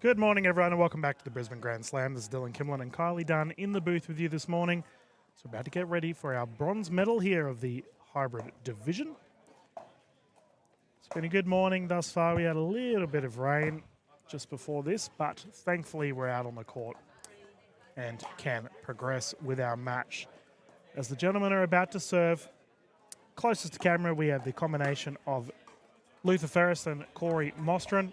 Good morning, everyone, and welcome back to the Brisbane Grand Slam. This is Dylan Kimlin and Kylie Dunn in the booth with you this morning. So we're about to get ready for our bronze medal here of the hybrid division. It's been a good morning thus far. We had a little bit of rain just before this, but thankfully we're out on the court and can progress with our match. As the gentlemen are about to serve, closest to camera, we have the combination of Luther Ferris and Corey Mostron.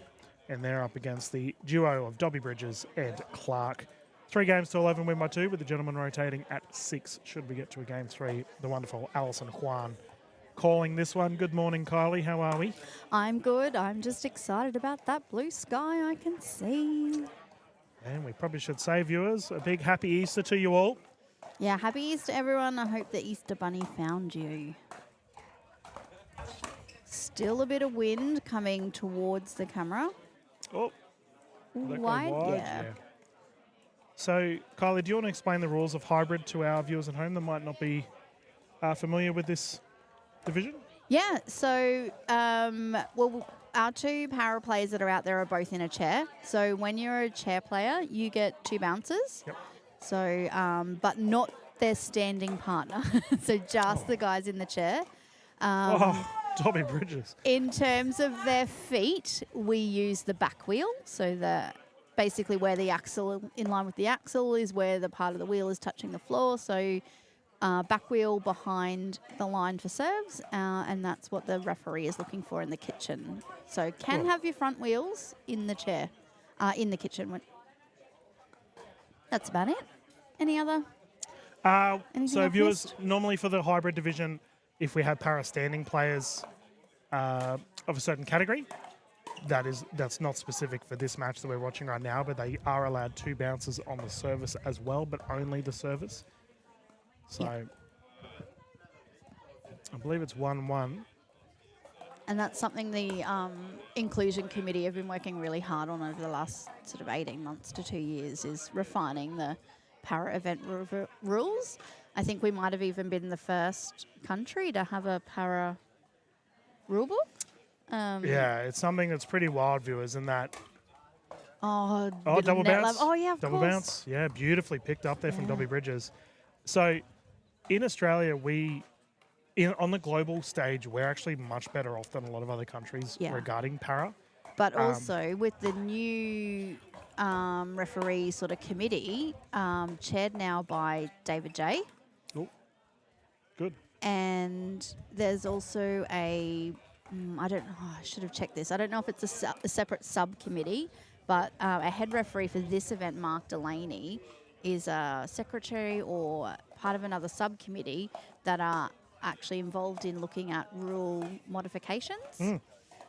And they're up against the duo of Dobby Bridges and Clark. 3 games to 11, win by 2, with the gentleman rotating at 6. Should we get to a game 3, the wonderful Alison Juan calling this one. Good morning, Kylie. How are we? I'm good. I'm just excited about that blue sky I can see. And we probably should say, viewers, a big happy Easter to you all. Yeah, happy Easter, everyone. I hope the Easter Bunny found you. Still a bit of wind coming towards the camera. Oh, that go Wide, yeah. So, Kylie, do you want to explain the rules of hybrid to our viewers at home that might not be familiar with this division? Yeah, so, our 2 power players that are out there are both in a chair. So when you're a chair player, you get 2 bounces. Yep. So, but not their standing partner. So just the guys in the chair. Dobby Bridges. In terms of their feet, we use the back wheel. So basically where the axle, in line with the axle, is where the part of the wheel is touching the floor. So back wheel behind the line for serves, and that's what the referee is looking for in the kitchen. So can have your front wheels in the chair, in the kitchen. That's about it. Any other? So viewers, normally for the hybrid division, if we have para-standing players of a certain category, that's not specific for this match that we're watching right now, but they are allowed 2 bounces on the service as well, but only the service. So I believe it's 1-1. And that's something the inclusion committee have been working really hard on over the last sort of 18 months to 2 years, is refining the para event rules. I think we might have even been the first country to have a para rulebook. Yeah, it's something that's pretty wild, viewers, in that. Double bounce. Oh, yeah, of double course. Bounce. Yeah, beautifully picked up there from Dobby Bridges. So in Australia, on the global stage, we're actually much better off than a lot of other countries regarding para. But also with the new referee sort of committee, chaired now by David J. Oh, good. And there's also I should have checked this. I don't know if it's a separate subcommittee, but a head referee for this event, Mark Delaney, is a secretary or part of another subcommittee that are actually involved in looking at rule modifications.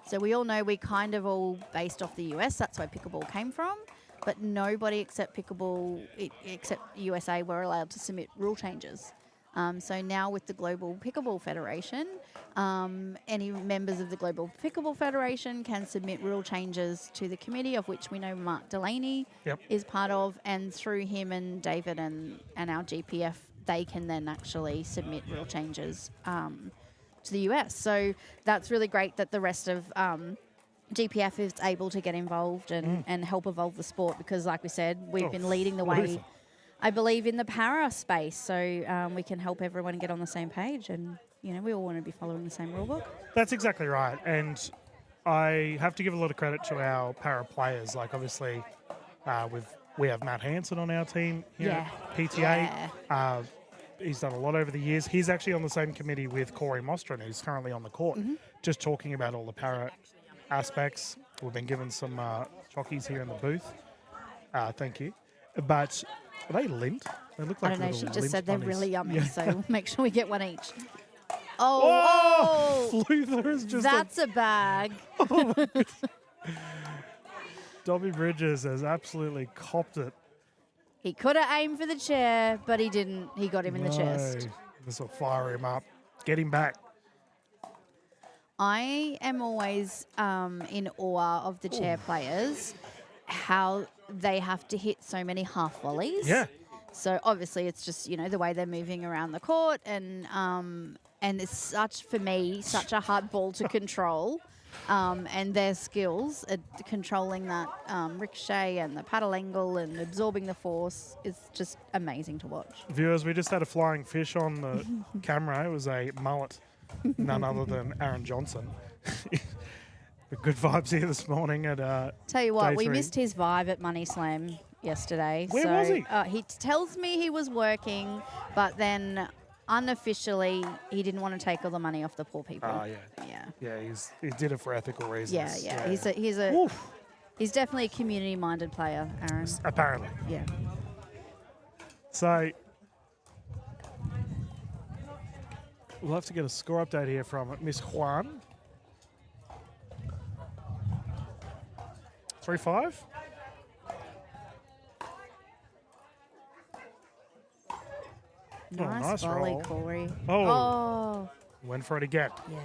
So we all know we kind of all based off the US. That's where pickleball came from. But nobody except USA were allowed to submit rule changes. So now with the Global Pickleball Federation, any members of the Global Pickleball Federation can submit rule changes to the committee, of which we know Mark Delaney is part of, and through him and David and our GPF, they can then actually submit rule changes to the US. So that's really great that the rest of GPF is able to get involved and help evolve the sport, because like we said, we've been leading the way, I believe, in the para space. So we can help everyone get on the same page, and we all want to be following the same rule book. That's exactly right. And I have to give a lot of credit to our para players. Like obviously we have Matt Hansen on our team here at PTA. Yeah. He's done a lot over the years. He's actually on the same committee with Corey Mostron, who's currently on the court, just talking about all the para aspects. We've been given some chockies here in the booth. Thank you. But are they lint? They look like I don't know. She just said bunnies. they're really yummy, so we'll make sure we get one each. Oh! Luther is just that's a bag. Dobby Bridges has absolutely copped it. He could have aimed for the chair, but he didn't. He got him in the chest. This will fire him up. Get him back. I am always in awe of the chair players, how they have to hit so many half volleys. Yeah. So obviously it's just, the way they're moving around the court, and it's such a hard ball to control. and their skills at controlling that ricochet and the paddle angle and absorbing the force is just amazing to watch. Viewers, we just had a flying fish on the camera. It was a mullet, none other than Aaron Johnson. Good vibes here this morning at Tell you what, day we 3. missed his vibe at Money Slam yesterday. Where was he? He tells me he was working, but then unofficially he didn't want to take all the money off the poor people. Oh, yeah. Yeah. Yeah, he did it for ethical reasons. Yeah. He's definitely a community-minded player, Aaron. Apparently. Yeah. So we'll have to get a score update here from Miss Juan. 3-5. Nice nice volley, roll. Corey. Oh. Went for it again. Yeah.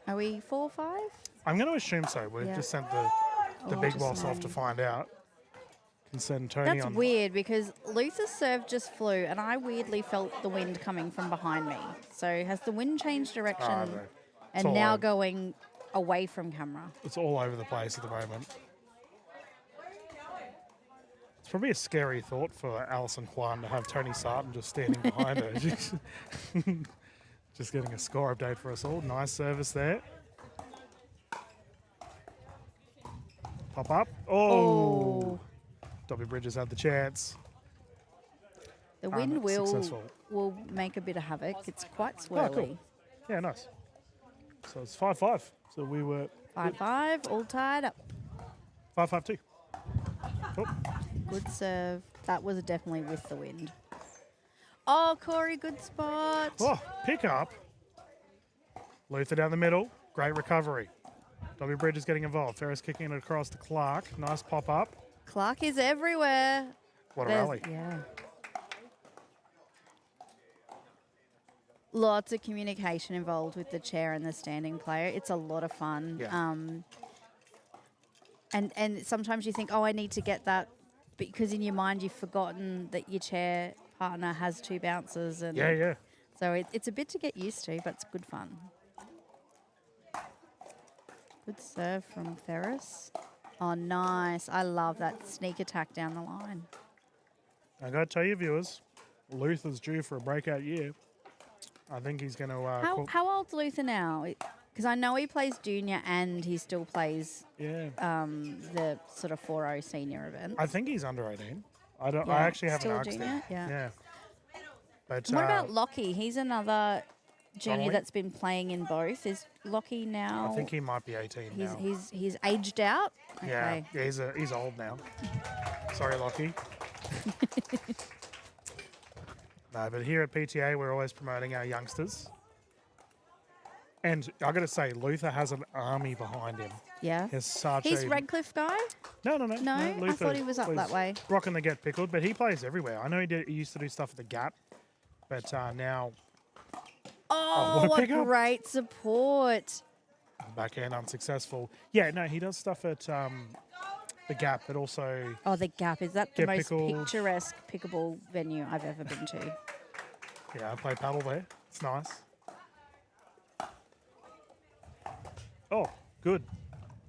Are we 4-5? I'm going to assume so. We've Yeah. just sent the Oh, big just boss off to maybe. find out. Can send Tony That's on. weird because Luther's serve just flew and I weirdly felt the wind coming from behind me. So has the wind changed direction Oh, no. and all now over. going away from camera? It's all over the place at the moment. It's probably a scary thought for Alison Juan to have Tony Sarton just standing behind her. She's just getting a score update for us all. Nice service there. Pop up. Oh. Dobby Bridges had the chance. The wind will successful. make a bit of havoc. It's quite Oh, swirly. cool. Yeah, nice. So it's 5-5. So we were 5-5, all tied up. 5-5-2. Oh, Good serve. That was definitely with the wind. Oh, Corey, good spot. oh, pick up. Luther down the middle. Great recovery. Dobby Bridges getting involved. Ferris kicking it across to Clark. Nice pop up. Clark is everywhere. What a There's- rally. Yeah. Lots of communication involved with the chair and the standing player. It's a lot of fun. Yeah. And sometimes you think, oh, I need to get that, because in your mind you've forgotten that your chair partner has 2 bounces. And Yeah. So it's a bit to get used to, but it's good fun. Good serve from Ferris. Oh, nice. I love that sneak attack down the line. I got to tell you, viewers, Luther's due for a breakout year. I think he's going to... How old's Luther now? Because I know he plays junior and he still plays yeah. the sort of 4-0 senior event. I think he's under 18. I don't. Yeah, I actually haven't still a asked junior? him. Yeah. But And what about Lockie? He's another junior Donnelly? that's been playing in both. Is Lockie now? I think he might be 18 now. He's aged out. Yeah, Okay. he's old now. Sorry, Lockie. No, but here at PTA, we're always promoting our youngsters. And I got to say, Luther has an army behind him. Yeah. He's such He's a... Redcliffe guy. No. No, I Luther thought he was up plays that way. Rocking the Get Pickled, but he plays everywhere. I know he used to do stuff at the Gap, but now Oh, what a pickup. great support. backhand unsuccessful. Yeah, no, he does stuff at the Gap, but also... Oh, the Gap. Is that the Get most Pickled. picturesque pickleball venue I've ever been to? Yeah, I play paddle there. It's nice. Oh, good.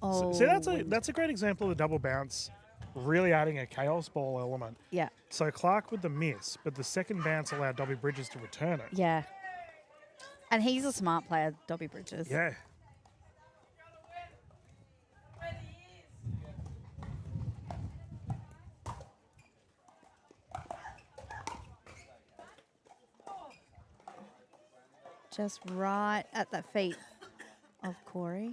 Oh, See, that's a great example of the double bounce really adding a chaos ball element. yeah, So Clark with the miss, but the second bounce allowed Dobby Bridges to return it. yeah. And he's a smart player, Dobby Bridges. Yeah. Just right at the feet of Corey.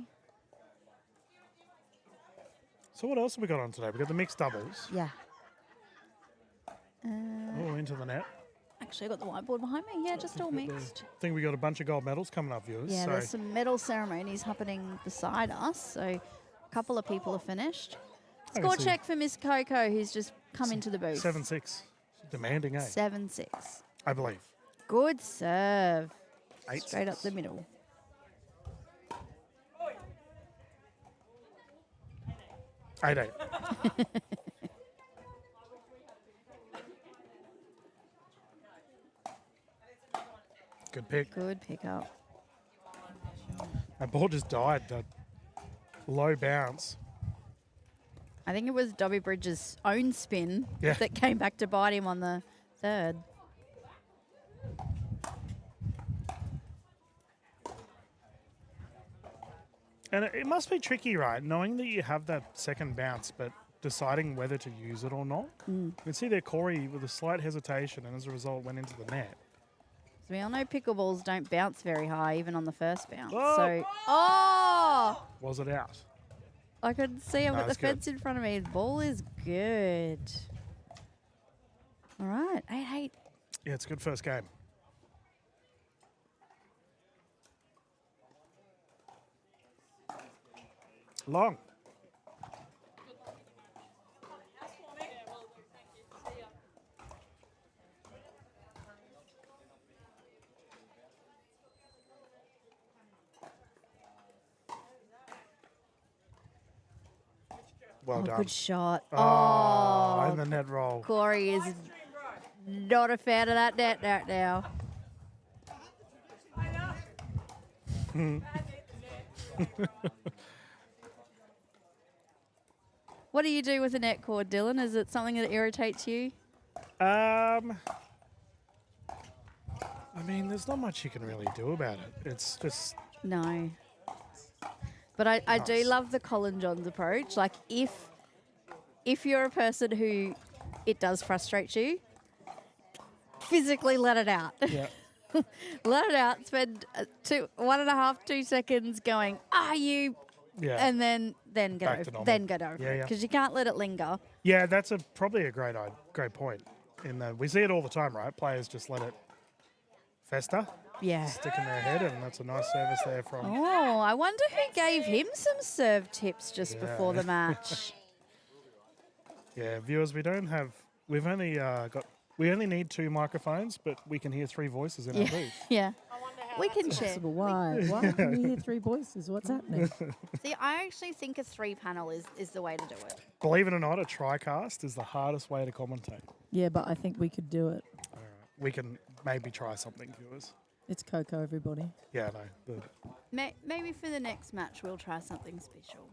So what else have we got on today? We got the mixed doubles. Yeah. Oh, into the net. Actually, I got the whiteboard behind me. Yeah, just all mixed. I think we got a bunch of gold medals coming up, viewers. Yeah, so there's some medal ceremonies happening beside us. So a couple of people are finished. I can Score see check for Miss Coco, who's just come into the booth. 7-6. Demanding, eh? 7-6. I believe. Good serve. 8-6. Straight up the middle. Eight. Good pick. Good pickup. That ball just died. That low bounce. I think it was Dobby Bridges' own spin Yeah. that came back to bite him on the third. And it must be tricky, right? Knowing that you have that second bounce, but deciding whether to use it or not. You can see there Corey with a slight hesitation, and as a result went into the net. So we all know pickleballs don't bounce very high, even on the first bounce. Oh! So, oh! Was it out? I could see I've got the That's good. fence in front of me. The ball is good. All right, 8-8. Yeah, it's a good first game. Long. Well done. Good shot. Oh, and the net roll. Corey is not a fan of that net right now. What do you do with a net cord, Dylan? Is it something that irritates you? I mean, there's not much you can really do about it. It's just No. But I do Nice. love the Colin Johns approach. Like, if you're a person who it does frustrate you, physically let it out. yeah. Let it out. Spend 1.5, 2 seconds going, are you? Yeah. And then get Back to over. normal. Then get over Yeah, it yeah. because you can't let it linger. Yeah, that's probably a great point. In that we see it all the time, right? Players just let it fester, Yeah. stick in their head, and that's a nice service there from. Oh, I wonder who gave him some serve tips just Yeah. before the match. Yeah, viewers, we only need 2 microphones, but we can hear 3 voices in our booth. Yeah. We can share. Possible. Why? Why can we hear 3 voices? What's happening? See, I actually think a 3-panel is the way to do it. Believe it or not, a TriCast is the hardest way to commentate. Yeah, but I think we could do it. All right, we can maybe try something, viewers. It's Coco, everybody. Yeah, no. Maybe for the next match we'll try something special.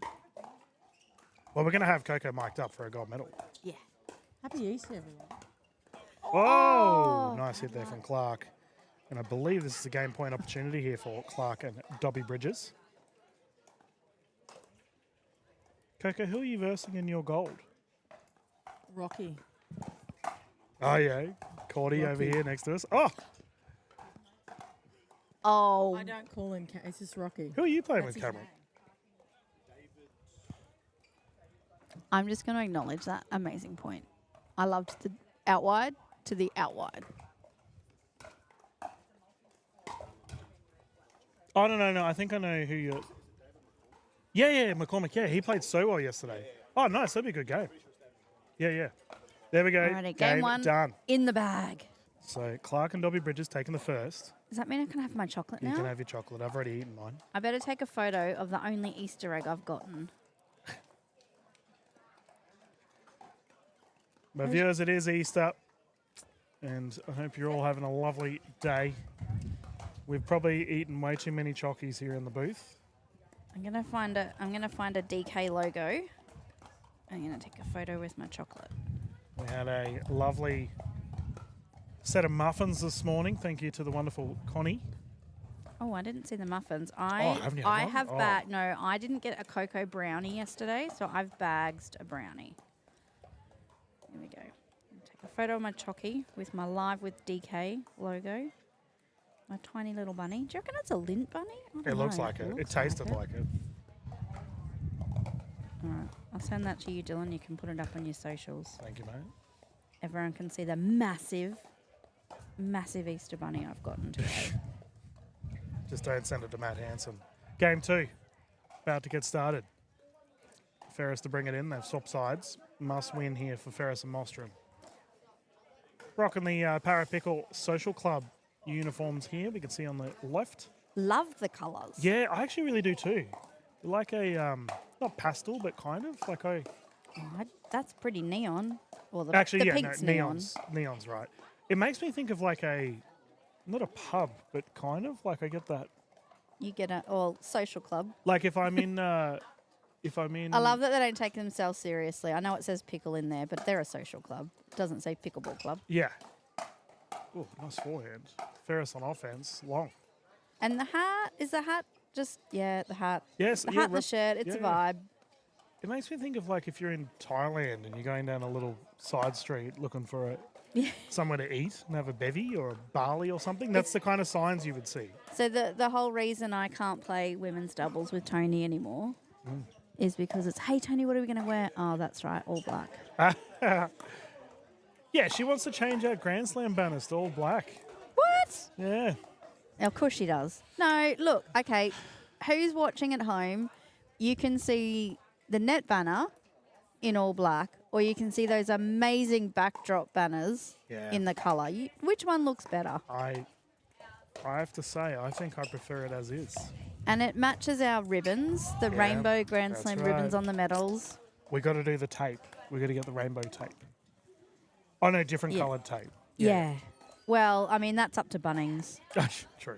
Well, we're going to have Coco mic'd up for a gold medal. Yeah. Happy Easter, everyone. Oh, nice hit there from Clark. And I believe this is a game point opportunity here for Clark and Dobby Bridges. Coco, who are you versing in your gold? Rocky. Oh, yeah. Cordy over Rocky. here next to us. Oh, Oh, I don't call him. It's just Rocky. who are you playing That's with, his Cameron? I'm just going to acknowledge that amazing point. I loved the out wide to the out wide. Oh, no. I think I know who you're... Yeah, McCormick. Yeah, he played so well yesterday. Oh, nice. That'd be a good game. Yeah. There we go. Alrighty, game 1 done. in the bag. So Clark and Dobby Bridges taking the first. Does that mean I can have my chocolate You now? can have your chocolate. I've already eaten mine. I better take a photo of the only Easter egg I've gotten. But viewers, it is Easter, and I hope you're all having a lovely day. We've probably eaten way too many chockies here in the booth. I'm gonna find a DK logo. I'm gonna take a photo with my chocolate. We had a lovely set of muffins this morning. Thank you to the wonderful Connie. Oh, I didn't see the muffins. haven't you had I one? have Oh. No, I didn't get a cocoa brownie yesterday, so I've bagged a brownie. Here we go. Take a photo of my chocky with my Live with DK logo. My tiny little bunny. Do you reckon it's a lint bunny? I don't It looks know. like it. It looks tasted like like it. All right, I'll send that to you, Dylan. You can put it up on your socials. Thank you, mate. Everyone can see the massive Easter bunny I've gotten today. Just don't send it to Matt Hanson. Game 2, about to get started. Ferris to bring it in. They've swapped sides. Must win here for Ferris and Mostrom. Rocking the Parapickle Social Club uniforms here. We can see on the left. Love the colours. Yeah, I actually really do too. Like a not pastel, but kind of like a. That's pretty neon. Well, the Actually, the yeah, pink's no, neon. neon's right. It makes me think of like a not a pub, but kind of like I get that. You get a social club. Like if I'm in, if I'm in. I love that they don't take themselves seriously. I know it says pickle in there, but they're a social club. It doesn't say pickleball club. Yeah. Oh, nice forehand. Ferris on offense, long. And the hat, is the hat just, the hat. Yes, The yeah, hat and the shirt, it's a vibe. It makes me think of like if you're in Thailand and you're going down a little side street looking for somewhere to eat and have a bevy or a barley or something. That's the kind of signs you would see. So the whole reason I can't play women's doubles with Tony anymore is because it's, hey, Tony, what are we going to wear? Oh, that's right, all black. Yeah, she wants to change our Grand Slam banners to all black. What? Yeah. Of course she does. No, look, okay, who's watching at home? You can see the net banner in all black, or you can see those amazing backdrop banners in the colour. Which one looks better? I have to say, I think I prefer it as is. And it matches our ribbons, the rainbow Grand that's Slam right. ribbons on the medals. We got to do the tape. We got to get the rainbow tape. Oh no, different coloured tape. Yeah. Well, I mean, that's up to Bunnings. True.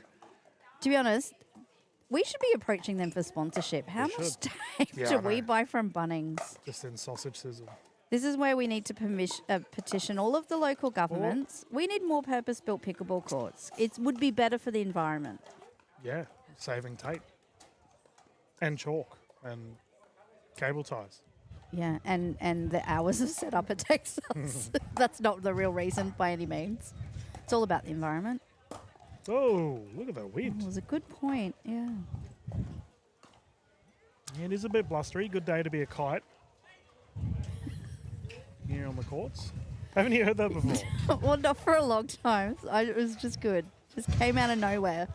To be honest, we should be approaching them for sponsorship. How We much should. tape Yeah, do I we know. buy from Bunnings? Just in sausage sizzle. This is where we need to petition all of the local governments. We need more purpose-built pickleball courts. It would be better for the environment. Yeah, saving tape. And chalk and cable ties. Yeah, and the hours of setup it takes us. That's not the real reason by any means. It's all about the environment. Oh, look at the It wind. was a good point, yeah. Yeah, it is a bit blustery. Good day to be a kite. Here on the courts. Haven't you heard that before? Well, not for a long time. It was just good. Just came out of nowhere.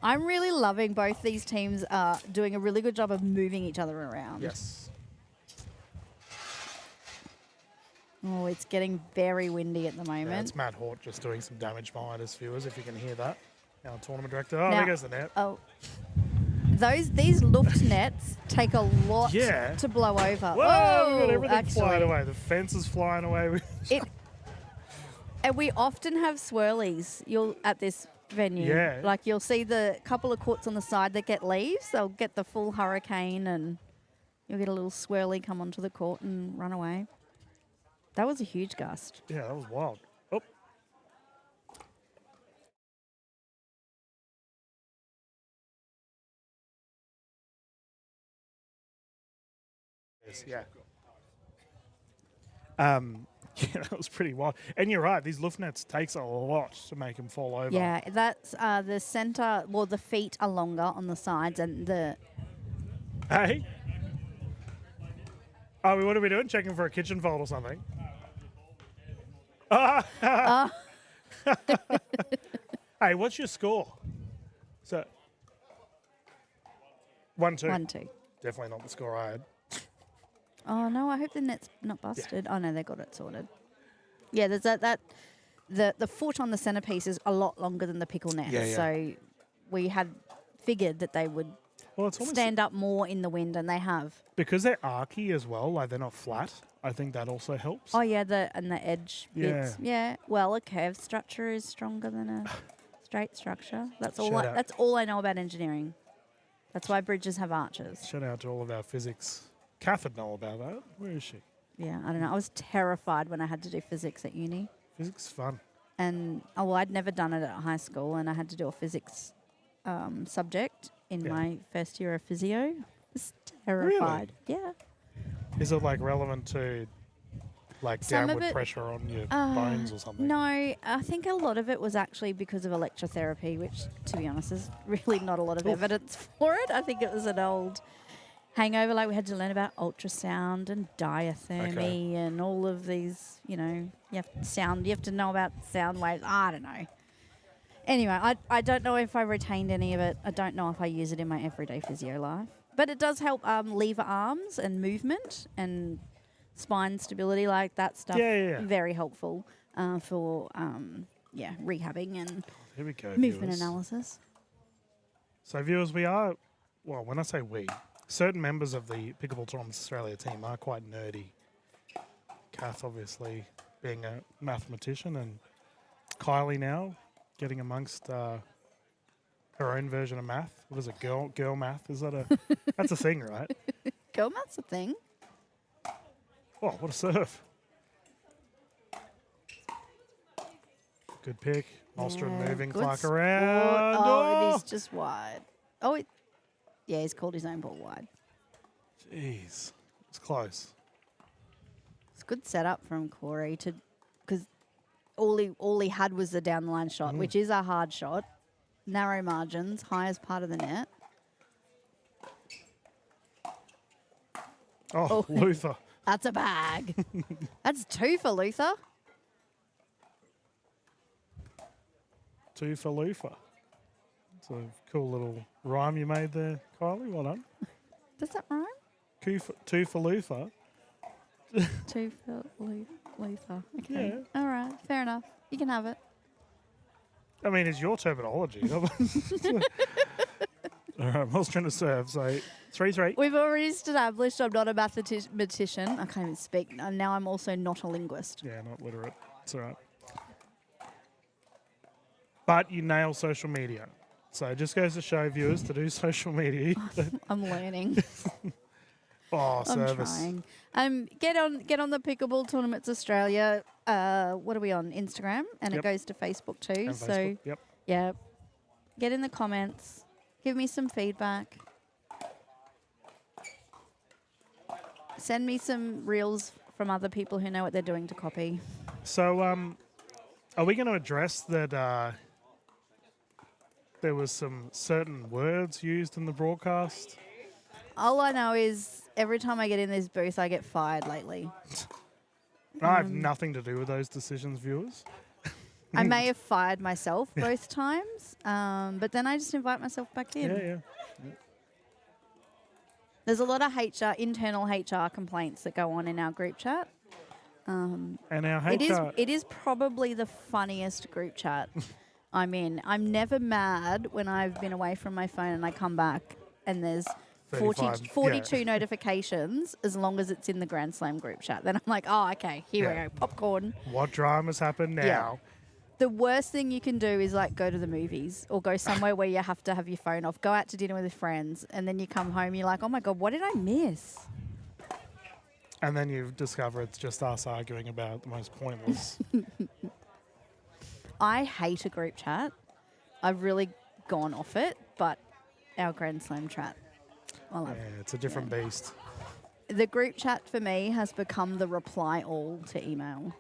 I'm really loving both these teams doing a really good job of moving each other around. Yes. Oh, it's getting very windy at the Yeah, moment. it's Matt Hort just doing some damage behind us, viewers, if you can hear that. Our tournament director. Oh, Now- there goes the net. Oh, these luft nets take a lot Yeah. to blow over. Whoa, we got Oh, everything flying actually. away. The fence is flying away. And we often have swirlies. At this venue. Yeah. Like you'll see the couple of courts on the side that get leaves. They'll get the full hurricane, and you'll get a little swirly come onto the court and run away. That was a huge gust. Yeah, that was wild. Oh. Yes, yeah. Yeah, that was pretty wild. And you're right, these luft nets takes a lot to make them fall over. Yeah, that's the center. Well, the feet are longer on the sides, and the Hey. Oh, what are we doing? Checking for a kitchen fault or something? Hey, what's your score? So, 1-2. 1-2. Definitely not the score I had. Oh no, I hope the net's not busted. Oh no, they got it sorted. Yeah, there's the foot on the centerpiece is a lot longer than the pickle net. Yeah, yeah. So we had figured that they would Well, it's almost stand up more in the wind, and they have. because they're archy as well, like they're not flat. I think that also helps. Oh yeah, the edge Yeah. bits. Yeah. Well, a curved structure is stronger than a straight structure. That's all. Shout out. That's all I know about engineering. That's why bridges have arches. Shout out to all of our physics. Kath would know about that. Where is she? Yeah, I don't know. I was terrified when I had to do physics at uni. Physics is fun. And I'd never done it at high school, and I had to do a physics subject in Yeah. my first year of physio. I was terrified. Yeah. Is it like relevant to like Some of downward it- pressure on your bones or something? No, I think a lot of it was actually because of electrotherapy, which, to be honest, is really not a lot of Oof. evidence for it. I think it was an old hangover. Like we had to learn about ultrasound and diathermy and all of these, you have to know about sound waves. I don't know. Anyway, I don't know if I retained any of it. I don't know if I use it in my everyday physio life. But it does help lever arms and movement and spine stability, like that stuff. Yeah. Very helpful for rehabbing and Here we go. movement viewers. analysis. So, viewers, we are, well, when I say we, certain members of the Pickleball Tournaments Australia team are quite nerdy. Kath, obviously, being a mathematician, and Kylie now getting amongst her own version of math. What is it? Girl math? Is that a? That's a thing, right? Girl math's a thing. Oh, what a serve! Good pick. Malmstrom Yeah, moving good Clark sport. around. Oh, it is just wide. Oh, yeah, he's called his own ball wide. Jeez, it's close. It's good setup from Corey because all he had was the down the line shot, which is a hard shot, narrow margins, highest part of the net. Oh, Luther. That's a bag. That's 2 for Luther. 2 for Luther. It's a cool little rhyme you made there, Kylie. Well done. Does that rhyme? 2 for Luther. 2 for Luther. Okay. Yeah. All right. Fair enough. You can have it. I mean, it's your terminology. All right, Malmstrom to serve. So 3-3. We've already established I'm not a mathematician. I can't even speak. And now I'm also not a linguist. Yeah, not literate. It's all right. But you nail social media. So it just goes to show viewers to do social media. I'm learning. Oh, I'm service. trying. Get on the Pickleball Tournaments Australia. What are we on? Instagram, and Yep. it goes to Facebook too. And So Facebook. Yep. yeah, get in the comments. Give me some feedback. Send me some reels from other people who know what they're doing to copy. So, are we going to address that there was some certain words used in the broadcast? All I know is every time I get in this booth, I get fired lately. I have nothing to do with those decisions, viewers. I may have fired myself both times, but then I just invite myself back in. Yeah. There's a lot of internal HR complaints that go on in our group chat. And our HR... It is probably the funniest group chat I'm in. I'm never mad when I've been away from my phone and I come back and there's 42 notifications as long as it's in the Grand Slam group chat. Then I'm like, oh, okay, here we go, popcorn. What dramas happen now? Yeah. The worst thing you can do is like go to the movies or go somewhere where you have to have your phone off. Go out to dinner with friends and then you come home, you're like, oh my God, what did I miss? And then you discover it's just us arguing about the most pointless. I hate a group chat. I've really gone off it, but our Grand Slam chat, I love. Yeah, it's a different beast. The group chat for me has become the reply all to email.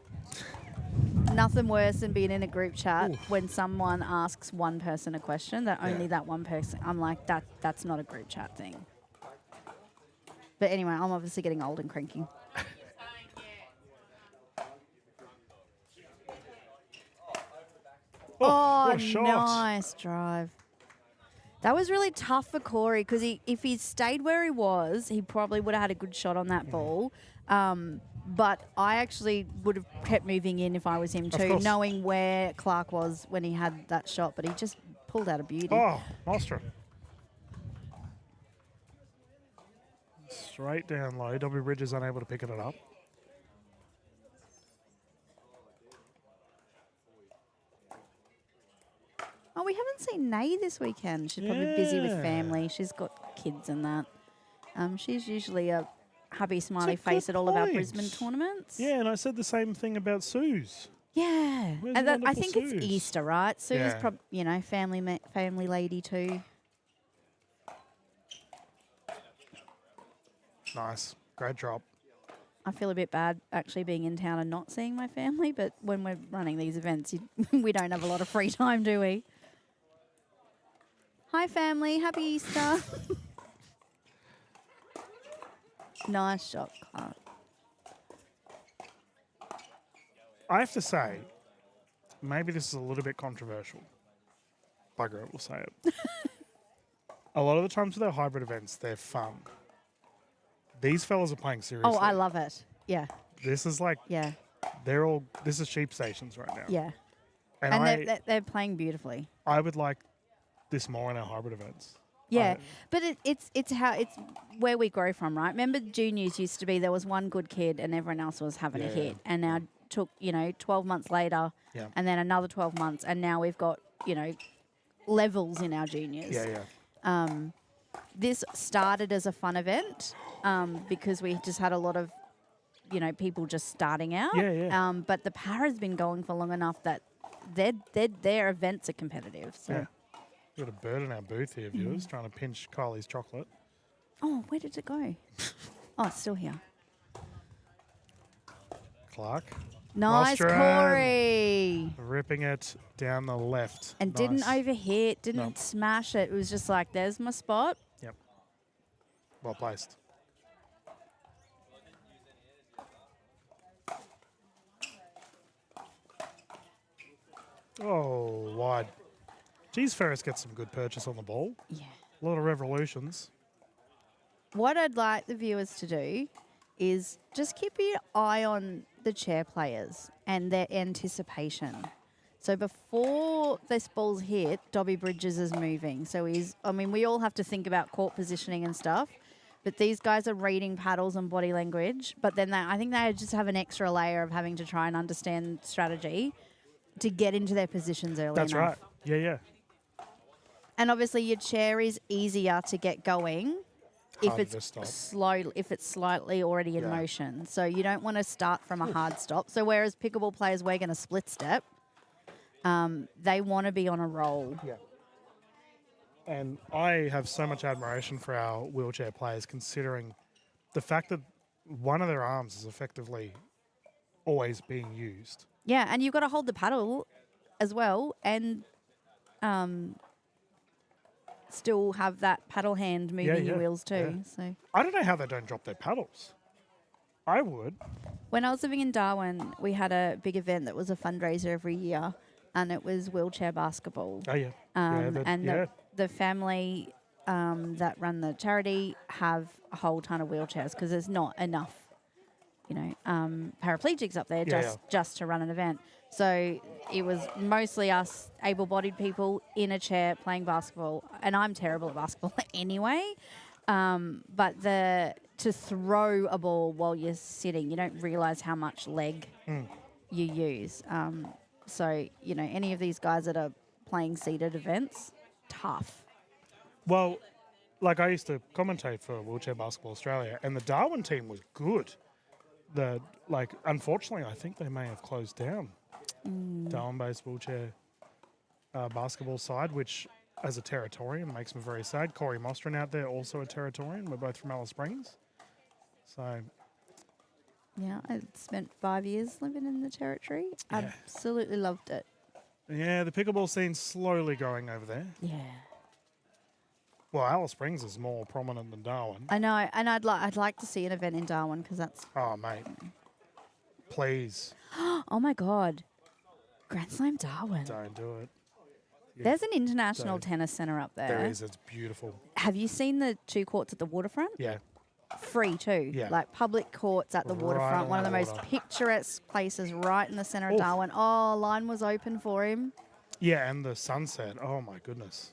Nothing worse than being in a group chat when someone asks one person a question that only that one person. I'm like, that's not a group chat thing. But anyway, I'm obviously getting old and cranky. What a shot. Nice drive. That was really tough for Corey because if he stayed where he was, he probably would have had a good shot on that ball. But I actually would have kept moving in if I was him too, knowing where Clark was when he had that shot. But he just pulled out a beauty. Oh, Malmstrom. Straight down low. W. Bridges unable to pick it up. Oh, we haven't seen Nay this weekend. She's probably busy with family. She's got kids and that. She's usually a happy, smiley face at all of our Brisbane tournaments. Yeah, and I said the same thing about Suze. Yeah. Where's And I wonderful think Suze? it's Easter, right? Sue's Yeah. family lady too. Nice. Great drop. I feel a bit bad actually being in town and not seeing my family, but when we're running these events, we don't have a lot of free time, do we? Hi, family. Happy Easter. Nice shot, Clark. I have to say, maybe this is a little bit controversial. Bugger it, we'll say it. A lot of the times with our hybrid events, they're fun. These fellas are playing seriously. Oh, I love it. Yeah. This is like, Yeah. this is sheep stations right now. Yeah. And And they're playing beautifully. I would like this more in our hybrid events. Yeah, but it's where we grow from, right? Remember, juniors used to be there was one good kid and everyone else was having a hit, and now took, 12 months later Yeah. and then another 12 months. And now we've got, levels in our juniors. Yeah. This started as a fun event because we just had a lot of, people just starting out. Yeah. But the para's been going for long enough that their events are competitive. So. Yeah. We've got a bird in our booth here, viewers, trying to pinch Kylie's chocolate. Oh, where did it go? Oh, it's still here. Clark. Nice, Nostran. Corey. Ripping it down the left. And Nice. didn't overhit, didn't No. smash it. It was just like, there's my spot. Yep. Well placed. Oh, wide. Geez, Ferris gets some good purchase on the ball. Yeah. A lot of revolutions. What I'd like the viewers to do is just keep your eye on the chair players and their anticipation. So before this ball's hit, Dobby Bridges is moving. So we all have to think about court positioning and stuff, but these guys are reading paddles and body language. But then I think they just have an extra layer of having to try and understand strategy to get into their positions early That's enough. right. Yeah. And obviously your chair is easier to get going if Harder to it's stop. if it's slightly already in Yeah. motion. So you don't want to start from a hard stop. So whereas pickleball players, we're going to split step, they want to be on a roll. Yeah. And I have so much admiration for our wheelchair players, considering the fact that one of their arms is effectively always being used. Yeah, and you've got to hold the paddle as well and still have that paddle hand moving your wheels too. yeah. So I don't know how they don't drop their paddles. I would. when I was living in Darwin, we had a big event that was a fundraiser every year, and it was wheelchair basketball. Oh, yeah. The family that run the charity have a whole ton of wheelchairs because there's not enough, paraplegics up there just to run an event. So it was mostly us able-bodied people in a chair playing basketball, and I'm terrible at basketball anyway. But to throw a ball while you're sitting, you don't realise how much leg you use. So, any of these guys that are playing seated events, tough. Well, like I used to commentate for Wheelchair Basketball Australia, and the Darwin team was good. Unfortunately, I think they may have closed down Darwin-based wheelchair basketball side, which, as a Territorian, makes me very sad. Corey Mostrin out there, also a Territorian. We're both from Alice Springs. So, Yeah, I spent 5 years living in the Territory. Absolutely loved it. yeah, the pickleball scene's slowly growing over there. Yeah. Well, Alice Springs is more prominent than Darwin. I know, and I'd like to see an event in Darwin because that's. Oh, mate. Please Oh my God, Grand Slam Darwin. don't do it. There's an international Don't. tennis centre up there. There is. It's beautiful. Have you seen the 2 courts at the waterfront? Yeah. Free too. Yeah. Like public courts at the Right waterfront. on One of the the most water. picturesque places right in the centre of Oof. Darwin. Oh, line was open for him. Yeah, and the sunset. Oh, my goodness.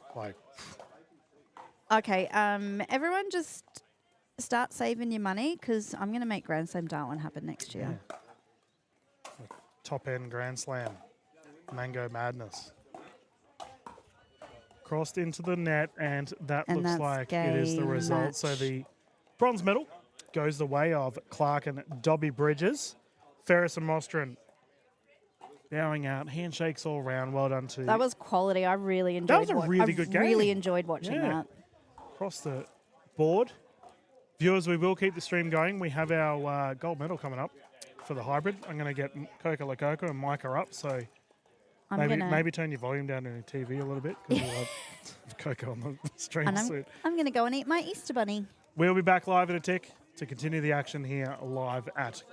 Okay, everyone just start saving your money because I'm going to make Grand Slam Darwin happen next year. Top end Grand Slam. Mango Madness. Crossed into the net, and that And looks that's like it is the game result. So match. the bronze medal goes the way of Clark and Dobby Bridges. Ferris and Mostrin bowing out. Handshakes all round. Well done to That was quality. I really enjoyed. was a really good game. Really enjoyed watching Yeah. that. across the board. Viewers, we will keep the stream going. We have our gold medal coming up for the hybrid. I'm going to get Coco La Coco and Micah up, so maybe turn your volume down on your TV a little bit because we'll have Coco on the stream And soon. I'm going to go and eat my Easter bunny. We'll be back live in a tick to continue the action here live at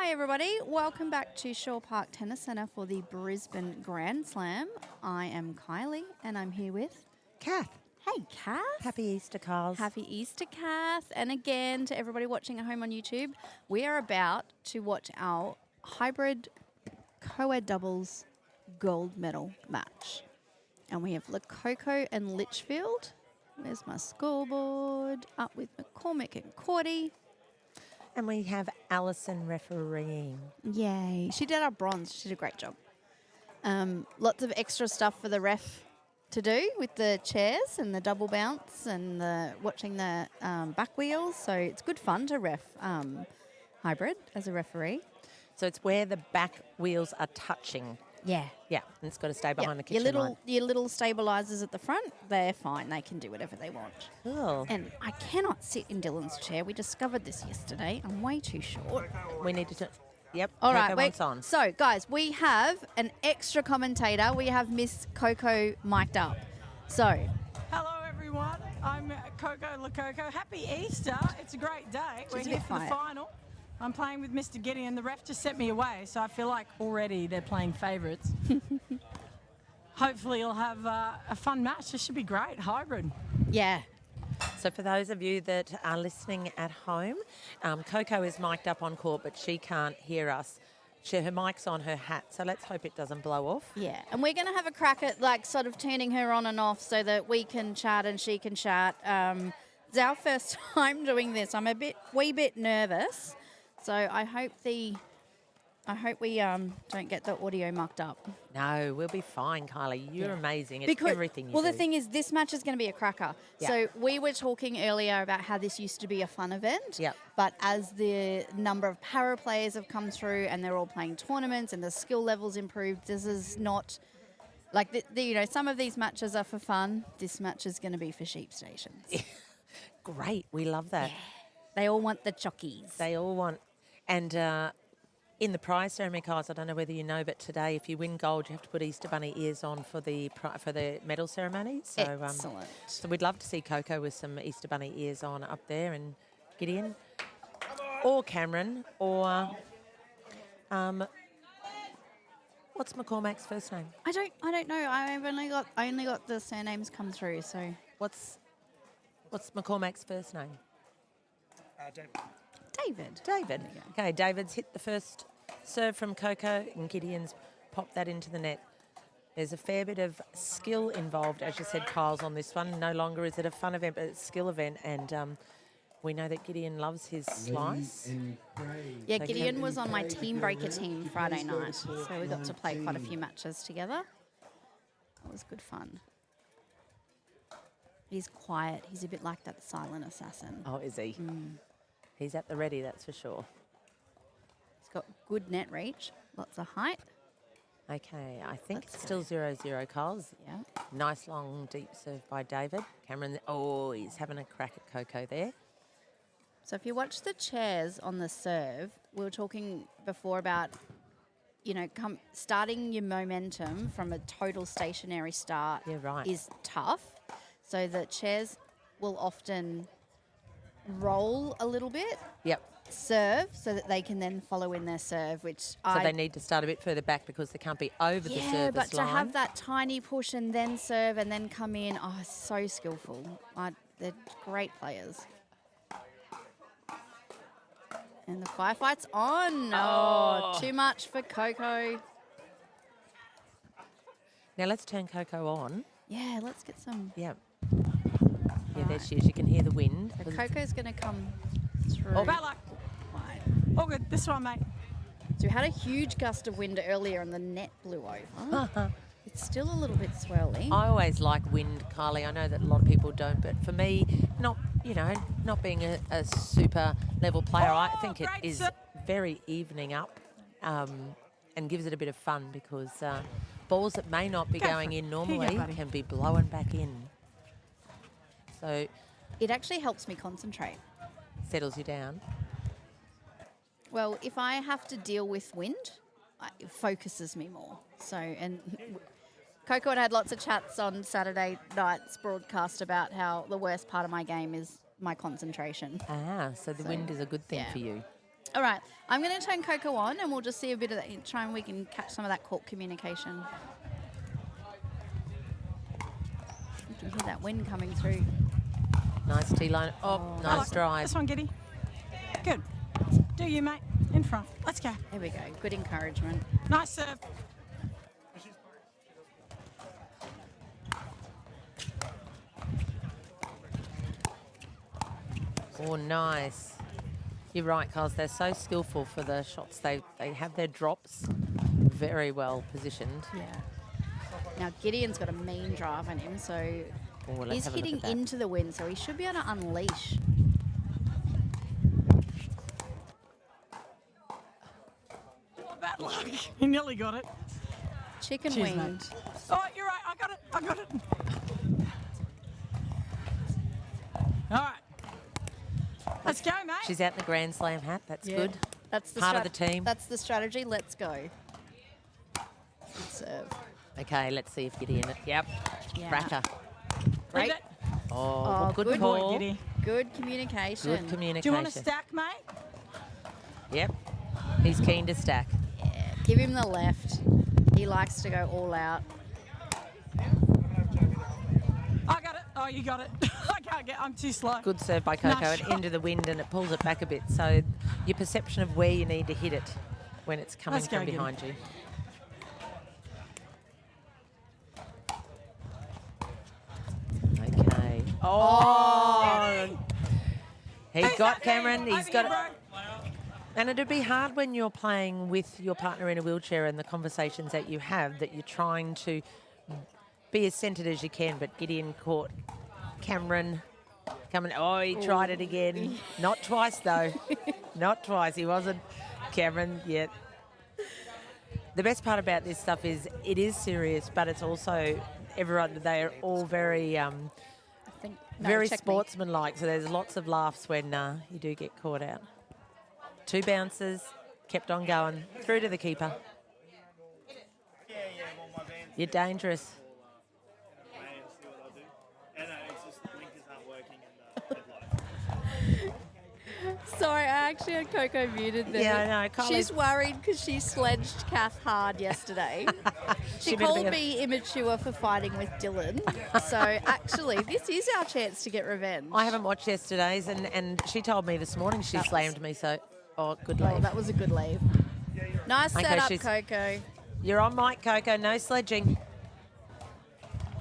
Hi everybody, welcome back to Shore Park Tennis Centre for the Brisbane Grand Slam. I am Kylie and I'm here with... Kath, Hey Kath. happy Easter, Carls. Happy Easter, Kath. And again, to everybody watching at home on YouTube, we are about to watch our hybrid co-ed doubles gold medal match. And we have Lococo and Litchfield. Where's my scoreboard? Up with McCormick and Cordy. And we have Alison refereeing. Yay. She did our bronze. She did a great job. Lots of extra stuff for the ref to do with the chairs and the double bounce and watching the back wheels. So it's good fun to ref hybrid as a referee. So it's where the back wheels are touching. Yeah. Yeah, and it's got to stay behind the kitchen Your little stabilisers at the front, they're fine. They can do whatever they want. Cool. And I cannot sit in Dylan's chair. We discovered this yesterday. I'm way too short. We need to... Yep, All Coco right, wants on. So, guys, we have an extra commentator. We have Miss Coco mic'd up. So, Hello everyone, I'm Coco Lococo. Happy Easter, it's a great day. We're She's a here bit for the quiet. final. I'm playing with Mr. Gideon. The ref just sent me away, so I feel like already they're playing favourites. Hopefully you'll have a fun match. This should be great, hybrid. yeah. So for those of you that are listening at home, Coco is mic'd up on court, but she can't hear us. Her mic's on her hat, so let's hope it doesn't blow off. Yeah, and we're going to have a crack at like sort of turning her on and off so that we can chat and she can chat. It's our first time doing this. I'm wee bit nervous, so I hope we don't get the audio mucked up. No, we'll be fine, Kylie. You're amazing. It's Because, everything you well, do. the thing is, this match is going to be a cracker. Yeah. So we were talking earlier about how this used to be a fun event. Yep. But as the number of para players have come through and they're all playing tournaments and the skill levels improved, this is not like some of these matches are for fun. This match is going to be for sheep stations. Great, we love that. They all want the chockies. They all want... And... in the prize ceremony, guys, I don't know whether you know, but today, if you win gold, you have to put Easter Bunny ears on for the medal ceremony. So, Excellent. So we'd love to see Coco with some Easter Bunny ears on up there, and Gideon, or Cameron, or what's McCormack's first name? I don't know. I only got the surnames come through. So What's McCormack's first name? David. David. Okay, David's hit the first serve from Coco, and Gideon's popped that into the net. There's a fair bit of skill involved, as you said, Kyle's on this one. No longer is it a fun event, but it's a skill event, and we know that Gideon loves his slice. Yeah, Gideon was on my team breaker team Friday night, so we got to play quite a few matches together. That was good fun. He's quiet. He's a bit like that silent assassin. Oh, is he? He's at the ready, that's for sure. He's got good net reach, lots of height. Okay, I think Let's it's still 0-0, Kyle's. Yeah. Nice long deep serve by David. Cameron, he's having a crack at Coco there. So if you watch the chairs on the serve, we were talking before about, starting your momentum from a total stationary start Yeah, right. is tough. So the chairs will often roll a little bit, Yep. serve, so that they can then follow in their serve, which So they need to start a bit further back because they can't be over the yeah, service but to line. have that tiny push and then serve and then come in, so skillful. They're great players. And the firefight's on. Oh, too much for Coco. Now let's turn Coco on. Yeah, let's get some. Yep. Yeah, there she is. You can hear the wind. So Coco's going to come through. All bad luck. Wide. All good, this one, mate. So we had a huge gust of wind earlier and the net blew over. It's still a little bit swirly. I always like wind, Kylie. I know that a lot of people don't, but for me, not being a super level player, I think it great is serve. very evening up and gives it a bit of fun because balls that may not be Go for going it. in Here you go, normally buddy. can be blowing back in. So It actually helps me concentrate. settles you down. Well, if I have to deal with wind, it focuses me more. So, and Coco had lots of chats on Saturday night's broadcast about how the worst part of my game is my concentration. So the wind is a good thing yeah. for you. All right, I'm going to turn Coco on, and we'll just see a bit of that. Try and we can catch some of that court communication. You can hear that wind coming through. Nice tee line. Oh, I nice like drive. This one, Giddy. Good. Do you, mate? In front. Let's go. There we go. Good encouragement. Nice serve. Oh, nice. You're right, Carls. They're so skillful for the shots. They have their drops very well positioned. Yeah. Now Gideon's got a mean drive on him, so Oh, let's he's have a look hitting at that. into the wind, so he should be able to unleash. Oh, bad luck. He nearly got it. Chicken Cheers, wing. mate. Oh, you're right. I got it. I got it. All right. Let's go, mate. She's out in the Grand Slam hat. That's Yeah. good. That's the Part of the team. That's the strategy. Let's go. Good serve. Okay, let's see if Gideon. Yep. Yeah. Cracker. Great. Leave it. Oh, good good call. boy, Giddy. Good communication. Good communication. Do you want to stack, mate? Yep. He's keen to stack. Yeah, give him the left. He likes to go all out. I got it. Oh, you got it. I can't get. I'm too slow. Good serve by Coco Nice and shot. into the wind, and it pulls it back a bit. So your perception of where you need to hit it when it's coming Let's go, from Giddy. behind you. Okay. Oh! He's got Cameron. He's got it. And it'd be hard when you're playing with your partner in a wheelchair and the conversations that you have, that you're trying to be as centred as you can. But Gideon caught Cameron coming. Oh, he tried it again. Not twice, though. Not twice. He wasn't Cameron yet. The best part about this stuff is it is serious, but it's also everyone. They are all very, I think, no, very check me. sportsmanlike. So there's lots of laughs when you do get caught out. 2 bounces, kept on going through to the keeper. You're dangerous. Sorry, I actually had Coco muted there. Yeah, I know. She's worried because she sledged Kath hard yesterday. She She better called be me immature for fighting with Dylan. So actually, this is our chance to get revenge. I haven't watched yesterday's, and she told me this morning she That was- slammed me. So, good Oh, leave. that was a good leave. Nice Okay, setup, she's- Coco. You're on mic, Coco. No sledging.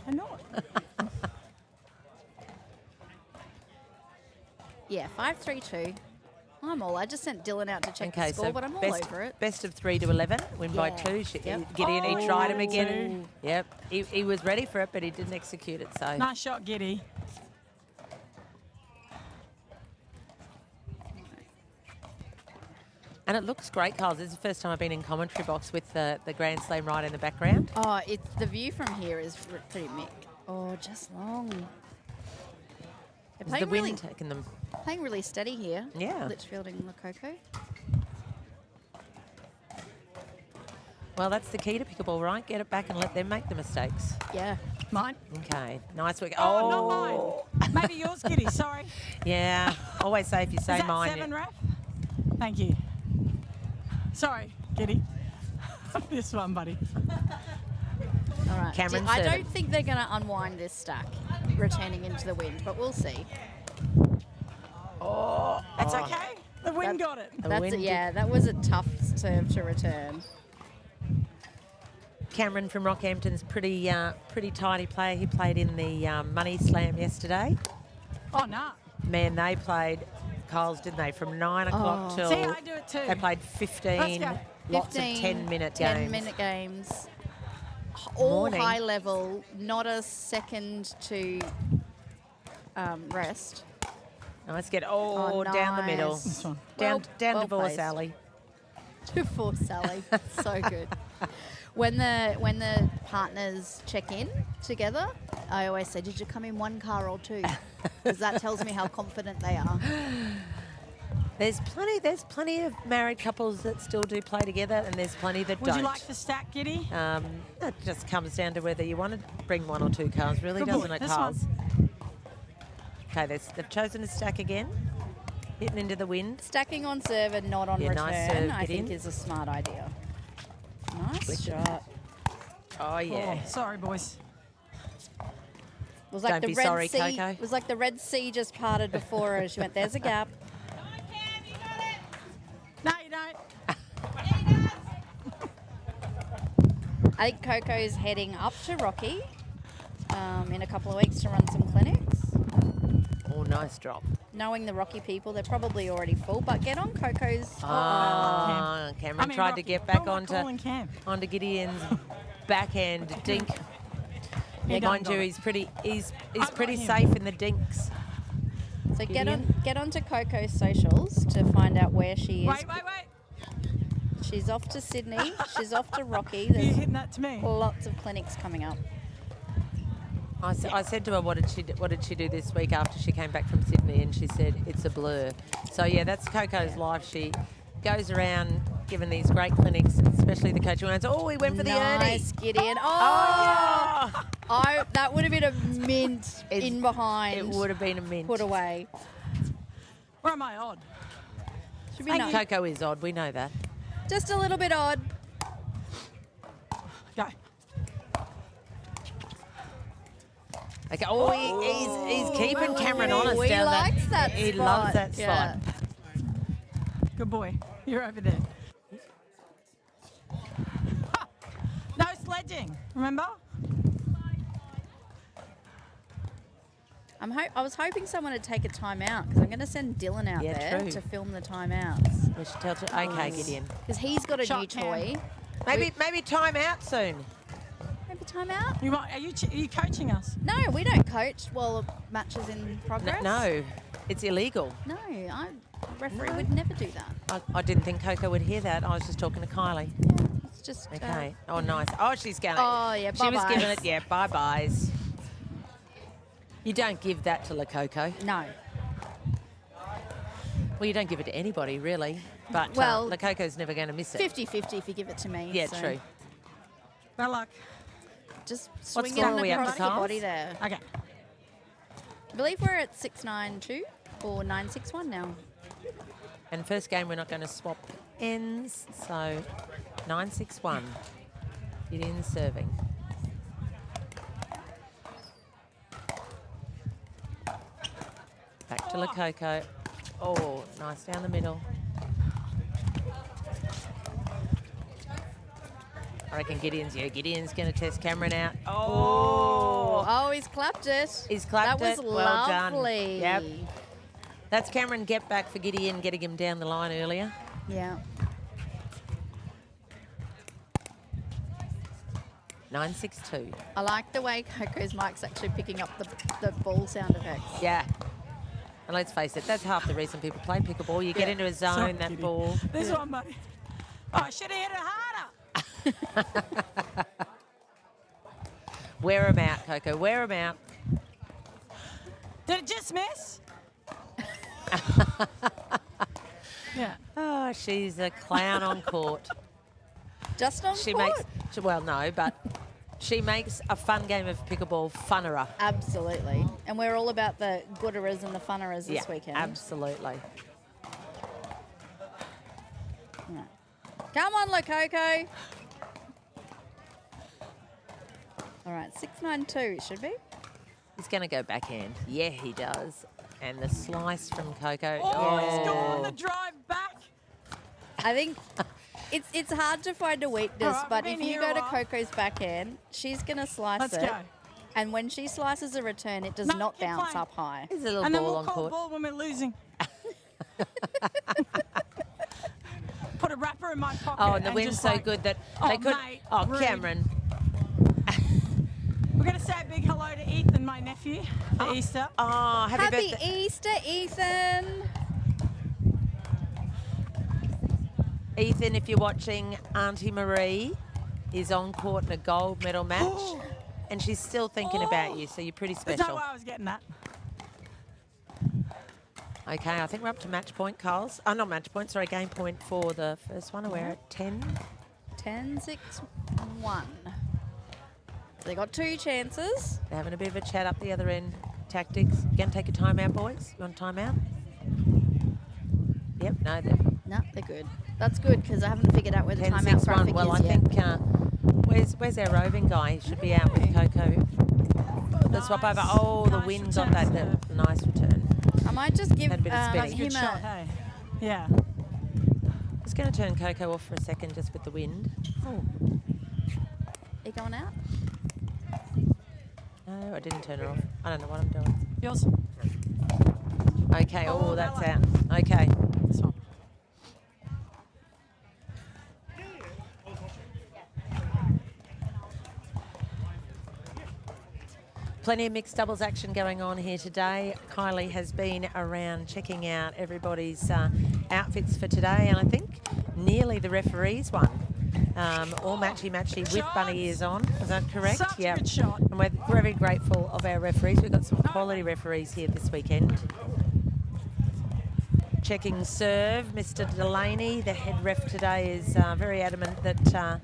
I'm not. Yeah, 5-3-2. I'm all. I just sent Dylan out to check Okay, the score, so but I'm all best, over it. best of 3 to 11. Win by Yeah. 2. Yep. Gideon, he tried him again. Oh. Yep. He was ready for it, but he didn't execute it. So Nice shot, Giddy. And it looks great, Carl. This is the first time I've been in commentary box with the Grand Slam right in the background. Oh, it's the view from here is pretty mick. Oh, just long. They're Is the playing wind really, taking them? playing really steady here. Yeah. Litchfield and Lococo. Well, that's the key to pickleball, right? Get it back and let them make the mistakes. Yeah. Mine. Okay. Nice work. Oh, not mine. Maybe yours, Giddy. Sorry. Yeah. Always say if you say Is that mine. 7, ref? Thank you. Sorry, Giddy. This one, buddy. All right. Cameron I serve don't it. think they're going to unwind this stack, returning into the wind, but we'll see. That's okay. The wind got it. The That's wind it. Yeah, that was a tough serve to return. Cameron from Rockhampton's pretty tidy player. He played in the Money Slam yesterday. Oh, nah. Man, they played Kyle's, didn't they? From 9 o'clock Oh. till See, I do it too. they played 15 Let's go. lots of 15, 10-minute games. 10-minute games. All Morning. high level, not a second to rest. Now let's get Oh, down the middle. nice. This one. Down Well divorce placed. alley. For Sally. So good. When the partners check in together, I always say, did you come in one car or two? Because that tells me how confident they are. There's plenty of married couples that still do play together, and there's plenty that Would don't. you like to stack, Giddy? It just comes down to whether you want to bring 1 or 2 cars, really, Good doesn't boy. it, This Carls? Okay, they've chosen to stack again. Hitting into the wind. Stacking on serve and not on Yeah, return, nice serve, I get think in. is a smart idea. Nice shot. Oh, yeah. Oh, sorry, boys. It was like Don't the be Red sorry, Sea. Coco. It was like the Red Sea just parted before her. She went, "There's a gap." No, you don't. I think Coco's heading up to Rocky in a couple of weeks to run some clinics. Oh, nice drop. Knowing the Rocky people, they're probably already full. But get on Coco's. Cameron tried to get back calling Cam. onto Gideon's backhand dink. Yeah, Mind you, he's pretty safe in the dinks. So Gideon. get onto Coco's socials to find out where she is. Wait. She's off to Sydney. She's off to Rocky. You're There's hitting that to me. lots of clinics coming up. I said to her, what did she do this week after she came back from Sydney? And she said, it's a blur. So, yeah, that's Coco's life. She goes around giving these great clinics, especially the coach. Oh, he went for the Ernie. Nice, Gideon. Oh, That would have been a mint in behind. It would have been a mint. Put away. Or am I odd? Should be Thank nice. you. Coco is odd. We know that. Just a little bit odd. Go. Okay. Oh, he's keeping Cameron honest He down that. likes that He spot. loves that Yeah. spot. Good boy. You're over there. Ha! No sledging, remember? I was hoping someone would take a timeout because I'm going to send Dylan out Yeah, there true. to film the timeouts We should tell okay, Gideon. because he's got a Shot new cam. toy. Maybe time out soon. Maybe timeout? Are you coaching us? No, we don't coach while a match is in progress. No, it's illegal. No, referee No. would never do that. I didn't think Coco would hear that. I was just talking to Kylie. Yeah, it's just Okay. Oh, nice. Oh, she's going. Oh, yeah, She was bye-byes. giving it. Yeah, bye byes. You don't give that to La Coco. no. Well, you don't give it to anybody, really. But Well, La Coco's never going to miss it. 50-50 if you give it to me. Yeah, so true. Bad luck. Just What swing score it are we up to, across the Carls? body there. Okay. I believe we're at 6-9-2 or 9-6-1 now. And first game, we're not going to swap ends. So 9-6-1. Gideon serving. Back to La Coco. Oh, nice down the middle. I reckon Gideon's going to test Cameron out. Oh, he's clapped it. He's clapped that it. was Well done. lovely. Yep. That's Cameron get back for Gideon, getting him down the line earlier. Yeah. 9-6-2. I like the way Coco's mic's actually picking up the ball sound effects. Yeah. And let's face it, that's half the reason people play pickleball. You get into a zone, Sorry, that Kitty. ball. This one, buddy. Oh, I should have hit it harder. Wear them out, Coco. Wear them out. Did it just miss? Yeah. Oh, she's a clown on court. Just on She court? makes, well, no, but she makes a fun game of pickleball funnerer. Absolutely. And we're all about the gooderers and the funnerers this Yeah, weekend. absolutely. Right. Come on, La Coco. All right, 6-9-2 it should be. He's going to go backhand. Yeah, he does. And the slice from Coco. Oh, he's gone the drive back. I think it's hard to find a weakness, All right, but we've if been you here go a to while. Coco's backhand, she's going to slice Let's it. go. And when she slices a return, it does No, not keep bounce playing. up high. There's a little And then ball we'll on call court. ball when we're losing. Put a wrapper in my pocket. Oh, and the wind's just so like, good that oh, they could. mate, Oh, rude. Cameron. We're going to say a big hello to Ethan, my nephew, for Easter. Oh, happy Happy birthday. Easter, Ethan. Ethan, if you're watching, Auntie Marie is on court in a gold medal match. And she's still thinking about you, so you're pretty That's not special. where I was getting at. Okay, I think we're up to match point, Carls. Oh, not match point, sorry, game point for the first one. We're at 10. 10-6-1. They got two chances. They're having a bit of a chat up the other end. Tactics. You going to take a timeout, boys? You want a timeout? Yep, no, they're No, they're good. That's good because I haven't figured out where the 10, timeout 6, 1. graphic Well, is I yet. think, where's our roving guy? He should be out with Coco. Let's swap over. Nice. Oh, the Nice wind got return that serve. nice return. I might just give Had a bit of spinning. Good him shot, a... hey? Yeah. I was going to turn Coco off for a second just with the wind. Oh. Are you going out? No, I didn't turn her off. I don't know what I'm doing. Yours? Okay, Oh, that's Bella. out. Okay. This one. Plenty of mixed doubles action going on here today. Kylie has been around checking out everybody's outfits for today, and I think nearly the referees won. All matchy-matchy with bunny ears on. Is that correct? Such a Yeah. good shot. And we're very grateful of our referees. We've got some quality referees here this weekend. Checking serve, Mr. Delaney, the head ref today, is very adamant that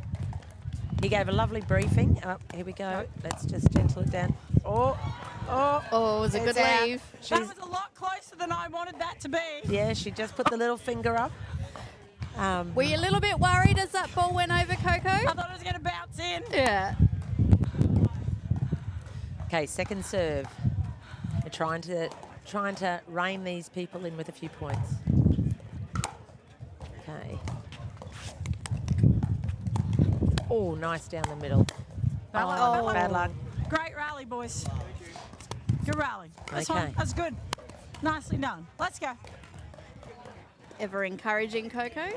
he gave a lovely briefing. Oh, here we go. Let's just gentle it down. Oh, Oh, it was a good it's out. leave. That She's, was a lot closer than I wanted that to be. yeah, she just put the little finger up. Were you a little bit worried as that ball went over Coco? I thought it was going to bounce in. Yeah. Okay, second serve. We're trying to rein these people in with a few points. Okay. Oh, nice down the middle. Bad luck, Oh, bad luck. bad luck. Great rally, boys. Good rally. That's Okay. one. That's good. Nicely done. Let's go. Ever encouraging Coco?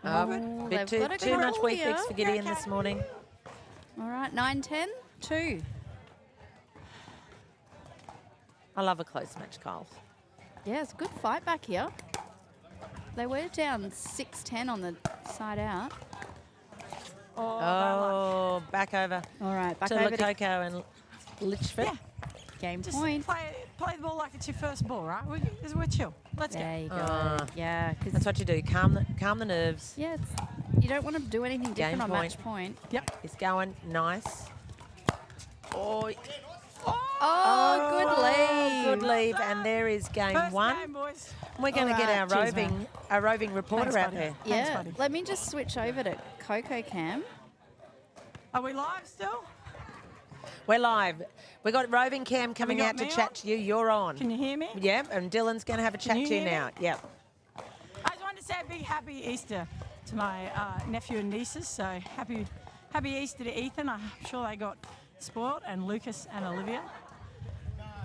Oh, Bit they've got a too much goal weak here. fix for Gideon this morning. All right, 9-10, 2. I love a close match, Kyle. Yeah, it's a good fight back here. They were down 6-10 on the side out. Oh, bad luck. Oh, back over All right, back to over to Lococo and Litchford. Yeah. game Just point. play the ball like it's your first ball, right? We're chill. Let's There go. you go. Ah. Yeah, because That's what you do. Calm the nerves. yeah, you don't want to do anything Game different on point. match point. Yep. It's going nice. Oh, Oh, good lead. good leave, and there is game First one. game, boys. We're going to get Alright. our Cheers, man. roving reporter Thanks, out buddy. there. Thanks, Yeah, buddy. let me just switch over to Coco Cam. Are we live still? We're live. We've got roving Cam coming got out to me chat on? to you. You're on. Can you hear me? Yeah, and Dylan's going to have a chat you to you hear me? now. Yep. I just wanted to say a big happy Easter to my nephew and nieces. So happy Easter to Ethan. I'm sure they got spoiled, and Lucas and Olivia.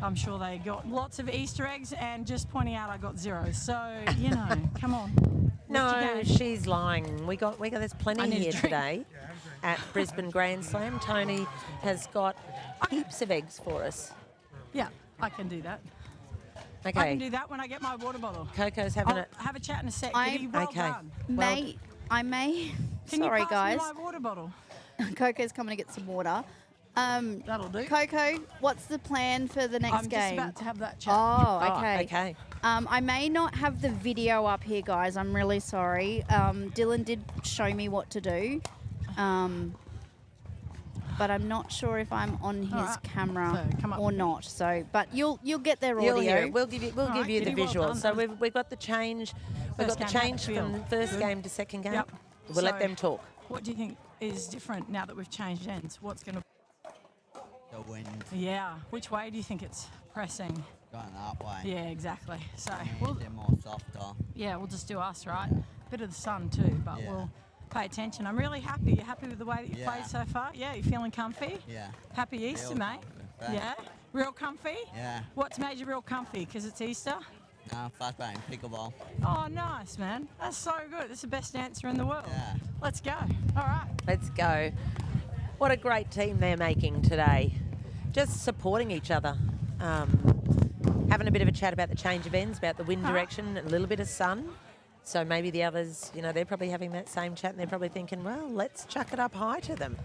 I'm sure they got lots of Easter eggs, and just pointing out I got 0. So, you know, come on. Lift your No, game. she's lying. We got there's I plenty need a here drink. today at Brisbane Grand Slam. Tony has got heaps of eggs for us. Yeah, I can do that. Okay. I can do that when I get my water bottle. Coco's having I'll it. have a chat in a sec. I- Giddy, well Okay. done. I may. Can Sorry, you pass guys. me my water bottle? Coco's coming to get some water. That'll do. Coco, what's the plan for the next I'm game? just about to have that chat. Oh, Oh, okay. okay. I may not have the video up here, guys. I'm really sorry. Dylan did show me what to do, but I'm not sure if I'm on his Alright. camera So, come up. or not. So, but you'll get their audio. You'll hear it. We'll give you Alright, the Kitty, well visual. done. So we've got the change. We've got First the game, how'd it change feel? from first Good? game to second game. Yep. We'll let So- them talk. What do you think is different now that we've changed ends? What's going to... The wind Yeah, which way do you think it's pressing? going that way. Yeah, exactly. So, They're more softer. we'll just do us, right? Bit of the sun too, but Yeah. we'll pay attention. I'm really happy. You happy with the way that you Yeah. played so far? Yeah, you feeling comfy? Yeah. Happy Easter, Real mate. comfy. Yeah? Real comfy? Yeah. What's made you real comfy? Because it's Easter? No, fast playing pickleball. Oh, nice, man. That's so good. That's the best answer in the world. Yeah. Let's go. All right. Let's go. What a great team they're making today. Just supporting each other. Having a bit of a chat about the change of ends, about the wind direction, a little bit of sun. So maybe the others, they're probably having that same chat and they're probably thinking, well, let's chuck it up high to them.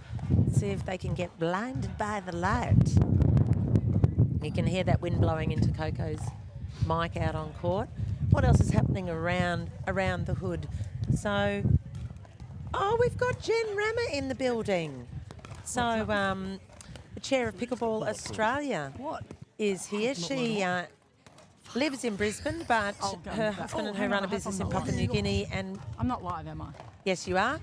See if they can get blinded by the light. You can hear that wind blowing into Coco's mic out on court. What else is happening around the hood? So, we've got Jen Rammer in the building. So, the chair of Pickleball Australia. What? is here. She lives in Brisbane, but I'll go her with that. husband Oh, and her hang run on, a I hope business I'm in not Papua live. New Guinea. And I'm not live, am I? yes, you are.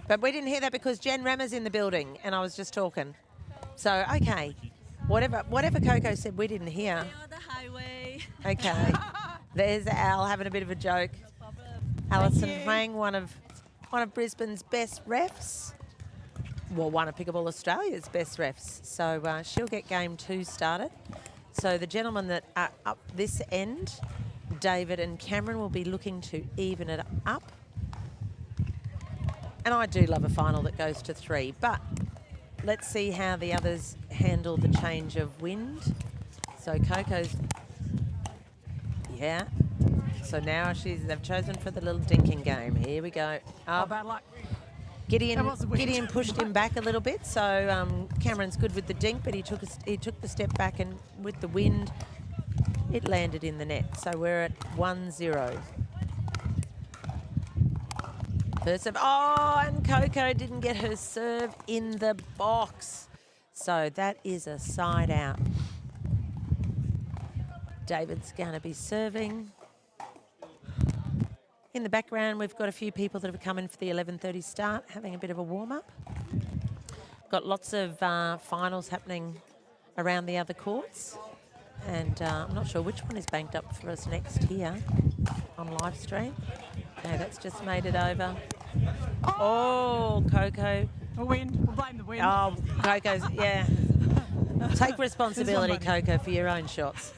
But we didn't hear that because Jen Rammer's in the building, and I was just talking. So okay, whatever Coco said, we didn't hear. On the highway. Okay, there's Al having a bit of a joke. Alison you. Huang, one of Brisbane's best refs. Well, one of Pickleball Australia's best refs. So she'll get game 2 started. So the gentlemen that are up this end, David and Cameron, will be looking to even it up. And I do love a final that goes to 3, but let's see how the others handle the change of wind. So Coco's, yeah. So now they've chosen for the little dinking game. Here we go. Oh, Up. bad luck. Gideon, That was the wind. Gideon pushed him back a little bit, so Cameron's good with the dink, but he took the step back, and with the wind, it landed in the net. So we're at 1-0. First serve. Oh, and Coco didn't get her serve in the box. So that is a side out. David's going to be serving. In the background, we've got a few people that have come in for the 11:30 start, having a bit of a warm-up. Got lots of finals happening around the other courts. And I'm not sure which one is banked up for us next here on live stream. Okay, that's just made it over. Oh, Coco. The wind. We'll blame the wind. Oh, Coco's, yeah. Take responsibility, There's one, Coco, for your own shots.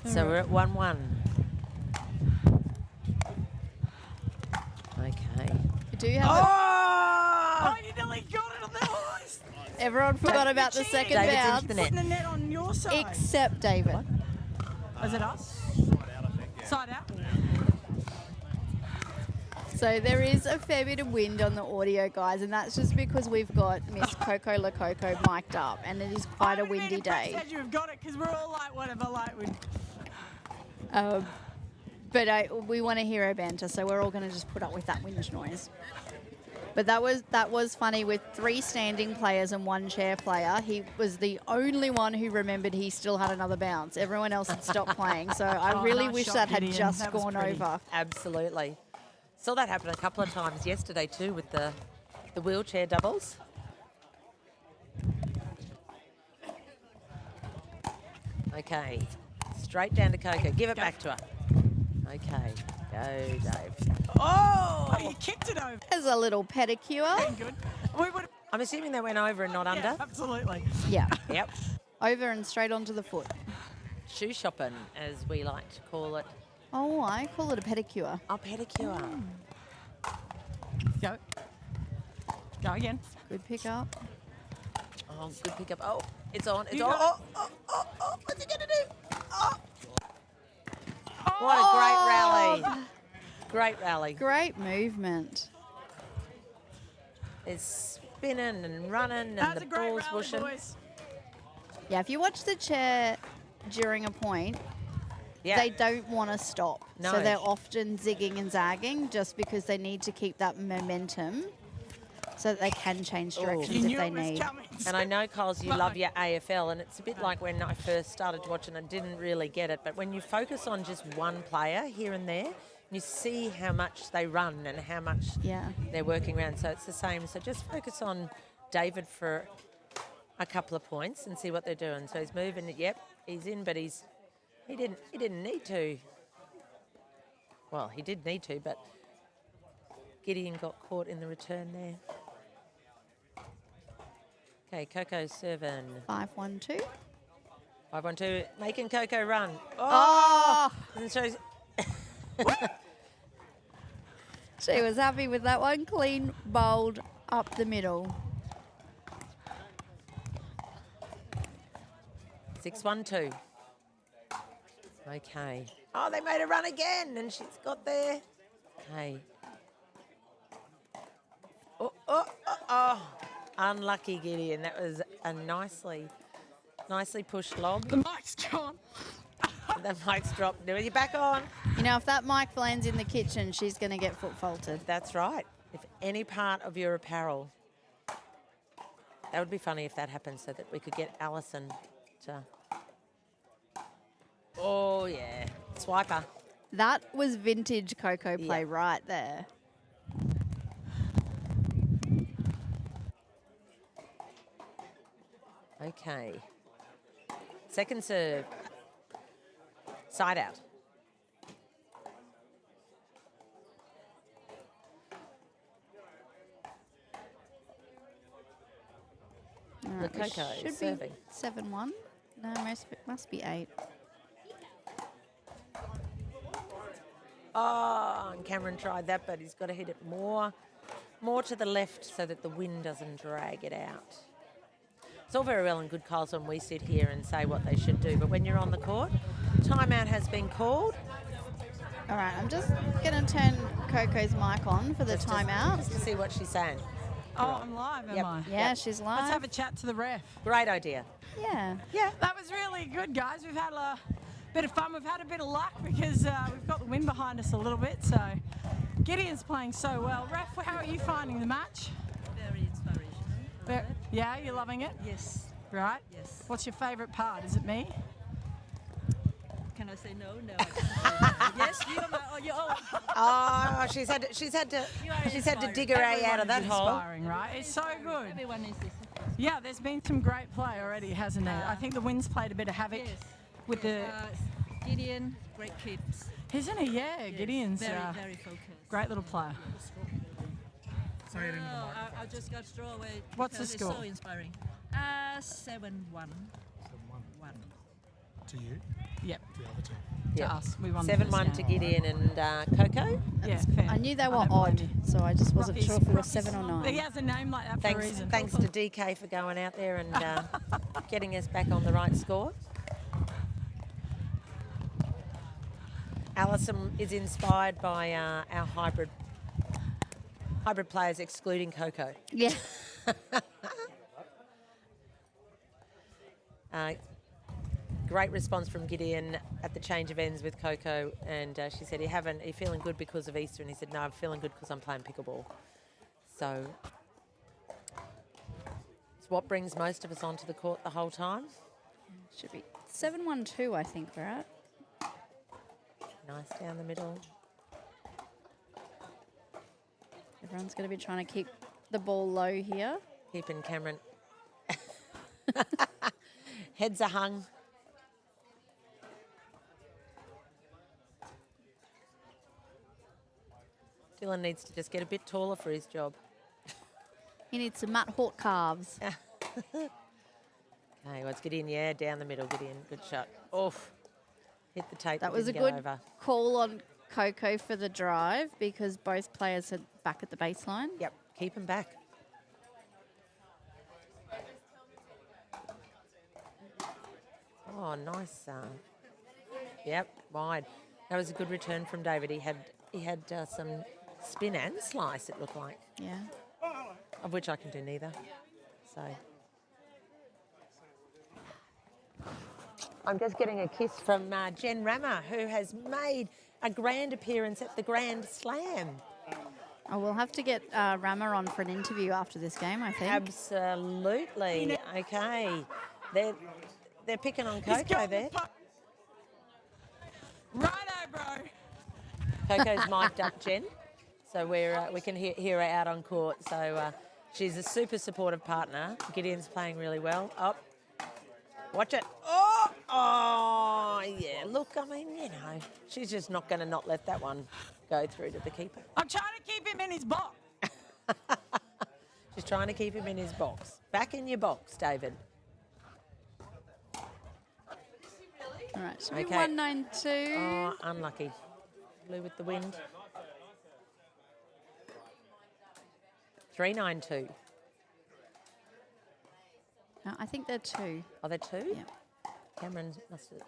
So we're at 1-1. Okay. We do have Oh! Oh, you nearly got it on the horse. everyone forgot about the second David's into bounce, the net. Putting the net on your side. except David. Is it us? Side out. So there is a fair bit of wind on the audio, guys, and that's just because we've got Miss Coco Lococo mic'd up, and it is quite a windy day. You have got it because we're all like whatever, like we. But we want to hear her banter, so we're all going to just put up with that wind noise. But that was funny with 3 standing players and 1 chair player. He was the only one who remembered he still had another bounce. Everyone else had stopped playing, so I Oh, really nice wish shot, that had Gideon. just That was gone pretty. over. Absolutely. Saw that happen a couple of times yesterday too with the wheelchair doubles. Okay, straight down to Coco. Give it back to her. Okay, go Dave. Oh, you kicked it over. There's a little pedicure. Good. We would. I'm assuming they went over and not Yeah, under. absolutely. Yeah, Yep. over and straight onto the foot. Shoe shopping, as we like to call it. Oh, I call it a pedicure. Oh, pedicure. Go. Go again. Good pick up. Oh, good pickup. Oh, it's on. It's You on. got Oh, what's he going to do? Oh. What a great rally. Great rally. Great movement. It's spinning and running and That's the a great ball's rally, whooshing. boys. Yeah, if you watch the chair during a point, Yeah. they don't want to stop. No. So they're often zigging and zagging just because they need to keep that momentum so that they can change directions You if knew they it was need. coming. And I know, Coles, you Well, love your AFL, and it's a bit like when I first started watching, I didn't really get it. But when you focus on just one player here and there, you see how much they run and how much Yeah. they're working around. So it's the same. So just focus on David for a couple of points and see what they're doing. So he's moving it. Yep, he's in, but he didn't need to. Well, he did need to, but Gideon got caught in the return there. Okay, Coco's serving. 5-1-2. 5-1-2, making Coco run. Oh! And so She was happy with that one. Clean, bowled, up the middle. 6-1-2. Okay. Oh, they made her run again, and she's got there. Okay. Oh. Unlucky Gideon. That was a nicely pushed lob. The mic's gone. The mic's dropped. Now you're back on. You know, if that mic lands in the kitchen, she's going to get foot faulted. That's right. If any part of your apparel That would be funny if that happened so that we could get Alison to... Oh, yeah. Swiper. That was vintage Coco play Yeah. right there. Okay. Second serve. Side out. All right, we Coco should serving. be 7-1. No, must be 8. Oh, and Cameron tried that, but he's got to hit it more to the left so that the wind doesn't drag it out. It's all very well and good, Kyles, when we sit here and say what they should do, but when you're on the court, timeout has been called. All right, I'm just going to turn Coco's mic on for the timeout. Just to see what she's saying. Oh, I'm live, am Yep. I? Yeah, she's live. Let's have a chat to the ref. Great idea. Yeah. Yeah, that was really good, guys. We've had a bit of fun. We've had a bit of luck because we've got the wind behind us a little bit. So Gideon's playing so well. Ref, how are you finding the match? Very inspirational. Yeah, you're loving it? Yes, Right? yes. What's your favourite part? Is it me? Can I say no? No. I can't say no. Yes, you are my. Oh, you Oh, she's had to dig her way out of that hole. Inspiring, right? It's so good. Everyone is this. Yeah, there's been some great play already, hasn't there? I think the wind's played a bit of havoc Yes. with the... Gideon, great kids. Isn't he? Yeah, Yes, Gideon's very, very focused. great little player. Say it into the Oh, microphone. I just got to throw away. What's the because score? It's so inspiring. 7-1. 7-1 1. to you, Yep, to the other team. to Yep. us. We won the 7-1 first to game. Gideon and Coco. Yeah, fair. I knew they were don't blame odd, you. so I just wasn't Rocky's- sure if it was Rocky's 7 or 9. He has a name like that for a reason. Thanks to DK for going out there and getting us back on the right score. Alison is inspired by our hybrid players, excluding Coco. Yeah. Great response from Gideon at the change of ends with Coco, and she said, are you feeling good because of Easter? And he said, no, I'm feeling good because I'm playing pickleball. So it's what brings most of us onto the court the whole time. Should be 7-1-2, I think we're at. Nice down the middle. Everyone's going to be trying to keep the ball low here. Keeping Cameron. Heads are hung. Dylan needs to just get a bit taller for his job. He needs some Matt Hawk calves. Okay, let's get in. Yeah, down the middle. Get in. Good shot. Oof. Hit the tape. That but was a didn't go good over. call on Coco for the drive because both players are back at the baseline. Yep, keep him back. Oh, nice. Yep, wide. That was a good return from David. He had some spin and slice, it looked like, Yeah. of which I can do neither. So I'm just getting a kiss from Jen Rammer, who has made a grand appearance at the Grand Slam. Oh, we'll have to get Rama on for an interview after this game, I think. Absolutely. Okay. They're picking on He's Coco got the there. puck. Righto, bro. Coco's mic'd up, Jen, so we can hear her out on court. So she's a super supportive partner. Gideon's playing really well. Up. Watch it. Oh, yeah. Look, I mean, she's just not going to not let that one go through to the keeper. I'm trying to keep him in his box. She's trying to keep him in his box. Back in your box, David. All right, should be Okay. 192. Oh, unlucky. Blew with the wind. 392. No, I think they're 2. Are there two? Yeah. Cameron must have.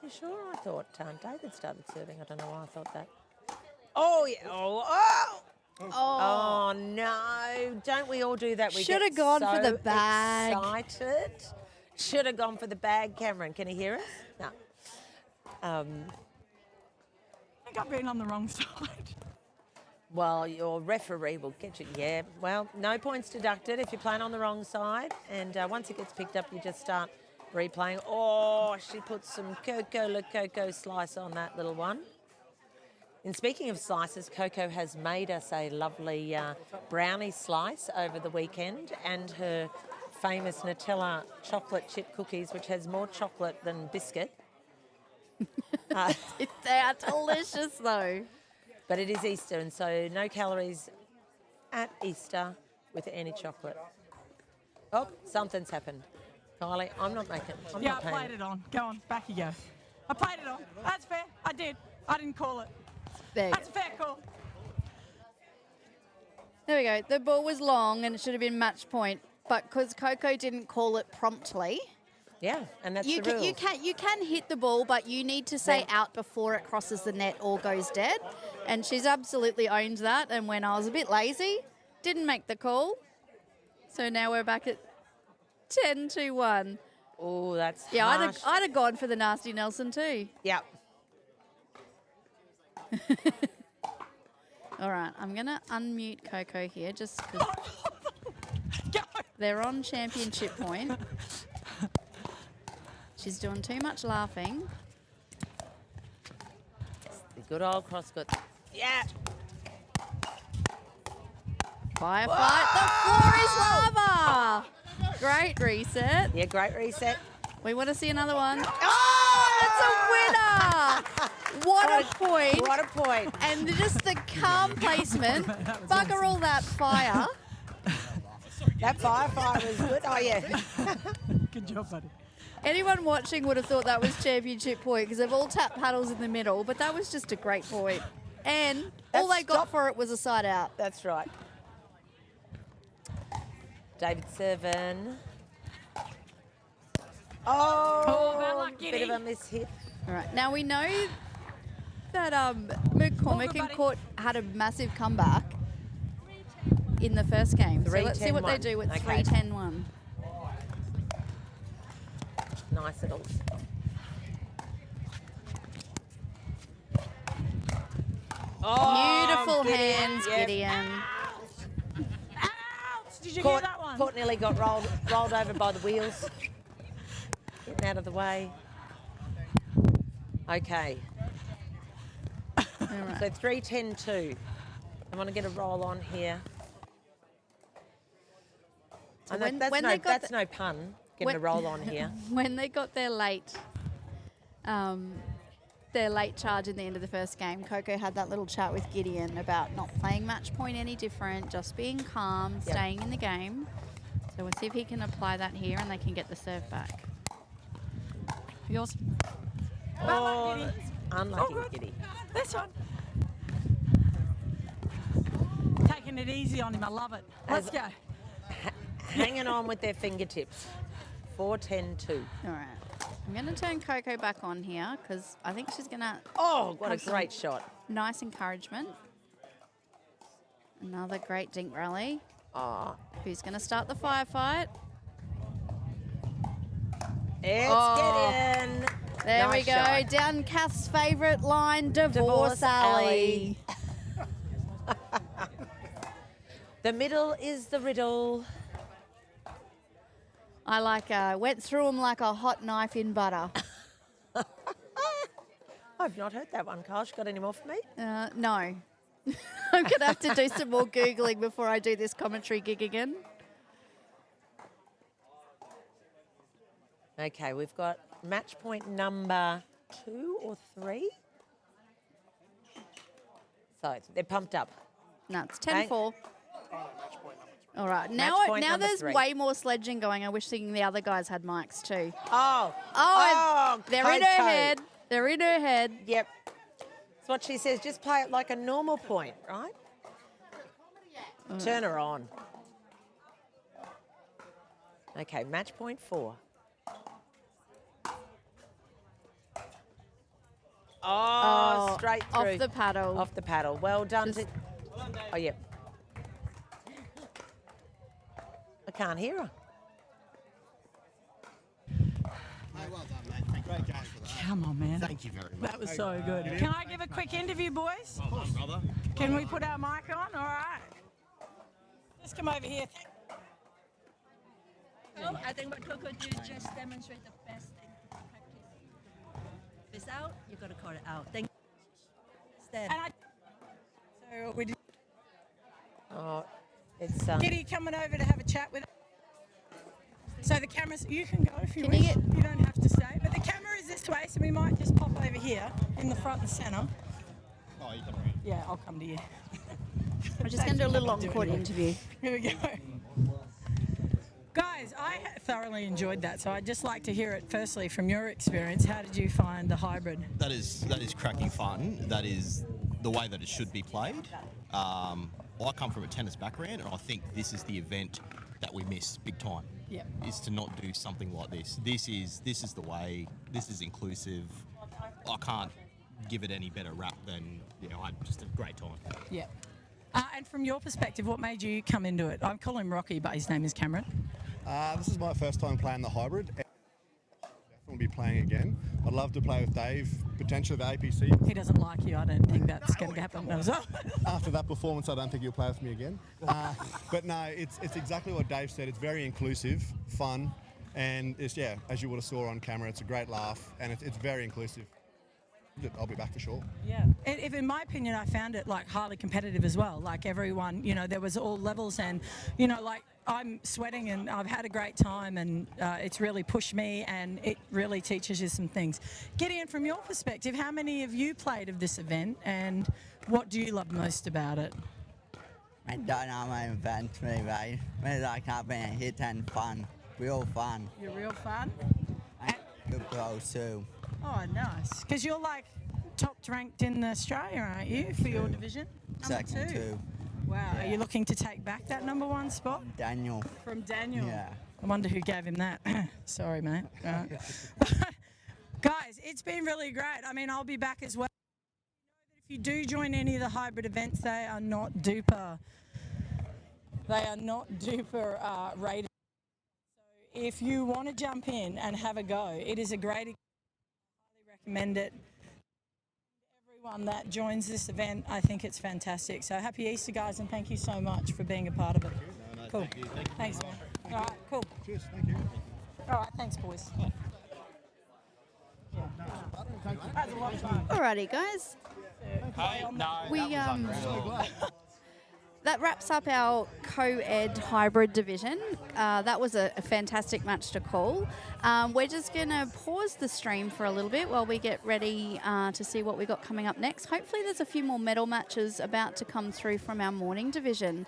You sure? I thought David started serving. I don't know why I thought that. Oh, yeah. Oh. Oh, no. Don't we all do that? We Shoulda get gone for so the bag. Excited. Should have gone for the bag, Cameron. Can he hear us? No. I think I've been on the wrong side. Well, your referee will get you. Yeah, well, no points deducted if you're playing on the wrong side. And once it gets picked up, you just start replaying. Oh, she put some Coco Le Coco slice on that little one. And speaking of slices, Coco has made us a lovely brownie slice over the weekend, and her famous Nutella chocolate chip cookies, which has more chocolate than biscuit. They are delicious, though. But it is Easter, and so no calories at Easter with any chocolate. Oh, something's happened. Kylie, I'm not making. I'm Yeah, not I paying. played it on. Go on, back you go. I played it on. That's fair. I did. I didn't call it. There you That's go. a fair call. There we go. The ball was long and it should have been match point, but because Coco didn't call it promptly, Yeah, and that's you the can, rules. you can hit the ball, but you need to say Yeah. out before it crosses the net or goes dead. And she's absolutely owned that. And when I was a bit lazy, didn't make the call. So now we're back at 10-1. Oh, that's Yeah, harsh. I'd have gone for the nasty Nelson too. Yeah. All right, I'm going to unmute Coco here just because Go. they're on championship point. She's doing too much laughing. The good old crosscut. Yeah. Firefight. The floor is lava. Great reset. Yeah, great reset. We want to see another one. Oh, That's a winner. What a point. What a point. And just the calm placement. Bugger all that fire. That firefight was good. Oh, yeah. Good job, buddy. Anyone watching would have thought that was championship point because they've all tapped paddles in the middle, but that was just a great point. And all That's they got stop- for it was a side out. That's right. David Servan. Oh, bad luck, bit Giddy. of a miss hit. All right. Now we know that McCormick good, and buddy. Court had a massive comeback in the first game. So let's see what they 3-10-1. do with Okay. 3-10-1. Nice little. Oh, Beautiful Gideon, hands, yep. Gideon. Ouch! Did you Court, hear that one? Court nearly got rolled over by the wheels. Getting out of the way. Okay. All right. So 3-10-2. I want to get a roll on here. So And when- that's when no, they got that's the- no pun. Getting when- a roll on here. When they got their late charge in the end of the first game, Coco had that little chat with Gideon about not playing match point any different, just being calm, Yep. staying in the game. So we'll see if he can apply that here and they can get the serve back. Yours. Oh, Giddy. that's unlucky, good. Giddy. This one. Taking it easy on him. I love it. Let's As- go. Hanging on with their fingertips. 4-10-2. All right. I'm going to turn Coco back on here because I think she's going to Oh, what a Have some- great shot. nice encouragement. Another great dink rally. Oh, Who's going to start the firefight? it's Oh. Gideon. There Nice we go. shot. Down Kath's favourite line, Divorce Divorce Alley. Alley. The middle is the riddle. I like went through them like a hot knife in butter. I've not heard that one, Carl. Got any more for me? No. I'm going to have to do some more Googling before I do this commentary gig again. Okay, we've got match point number 2 or 3. So they're pumped up. No, it's 10-4. All right. Match Now, point now number there's 3. way more sledging going. I wish the other guys had mics too. Oh, Oh, and they're in her Coco. head. They're in her head. Yep. That's what she says. Just play it like a normal point, right? Turn her on. Okay, match point 4. Oh, straight through. Off the paddle. Off the paddle. Well done. Just- Oh, yep. I can't hear her. Well done, mate. Great game for that. Come on, man. Thank you very much. That was so good. Can I give a quick interview, boys? Well done, brother. Can we put our mic on? All right. Just come over here. Well, I think what Coco did just demonstrate the best thing to practice. If it's out, you got to call it out. Thank you. Stand. And so we did. Oh, it's Kitty coming over to have a chat with us. So the cameras, you can go if you Can wish. you You don't have to stay. But the camera is this way, so we might just pop over here in the front and centre. Oh, you come around. Yeah, I'll come to you. We're just going to do a little on-court interview. Here we go. Guys, I thoroughly enjoyed that, so I'd just like to hear it firstly from your experience. How did you find the hybrid? That is cracking fun. That is the way that it should be played. I come from a tennis background, and I think this is the event that we miss big time. Yeah. Is to not do something like this. This is the way. This is inclusive. I can't give it any better rap than I had just a great time. Yeah. And from your perspective, what made you come into it? I call him Rocky, but his name is Cameron. This is my first time playing the hybrid. Definitely be playing again. I'd love to play with Dave, potentially the APC. He doesn't like you. I don't think that's going to happen. After that performance, I don't think he'll play with me again. But no, it's exactly what Dave said. It's very inclusive, fun, and it's as you would have saw on camera, it's a great laugh, and it's very inclusive. I'll be back for sure. Yeah. If in my opinion, I found it like highly competitive as well. Like everyone, there was all levels, and like I'm sweating and I've had a great time, and it's really pushed me, and it really teaches you some things. Gideon, from your perspective, how many of you played of this event, and what do you love most about it? I don't know my event, mate. It's like having a hit and fun. Real fun. You're real fun. Good pros too. Oh, nice. Because you're like top ranked in Australia, aren't you, for your division? Second two. Wow. Yeah. Are you looking to take back that #1 spot? Daniel. From Daniel. Yeah. I wonder who gave him that. Sorry, mate. Right. Guys, it's been really great. I mean, I'll be back as well. If you do join any of the hybrid events, they are not duper. They are not duper rated. So if you want to jump in and have a go, it is a great. I highly recommend it. Everyone that joins this event, I think it's fantastic. So happy Easter, guys, and thank you so much for being a part of it. Cool. Thank you. Thanks, man. All right, cool. Cheers, thank you. All right, thanks, boys. That was a lot of fun. Alrighty, guys. We that wraps up our co-ed hybrid division. That was a fantastic match to call. We're just going to pause the stream for a little bit while we get ready to see what we got coming up next. Hopefully there's a few more medal matches about to come through from our morning division.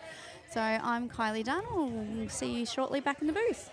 So I'm Kylie Dunn. We'll see you shortly back in the booth.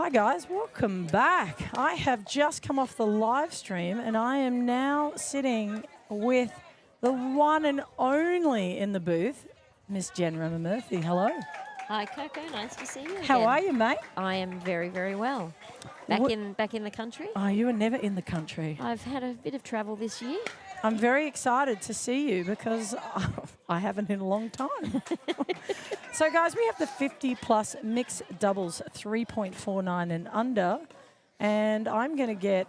Hi guys, welcome back. I have just come off the live stream and I am now sitting with the one and only in the booth, Miss Jen Murphy. Hello. Hi Coco, nice to see you again. How are you, mate? I am very, very well. Back in the country. Oh, you were never in the country. I've had a bit of travel this year. I'm very excited to see you because I haven't in a long time. So, guys, we have the 50-plus mixed doubles, 3.49 and under. And I'm going to get,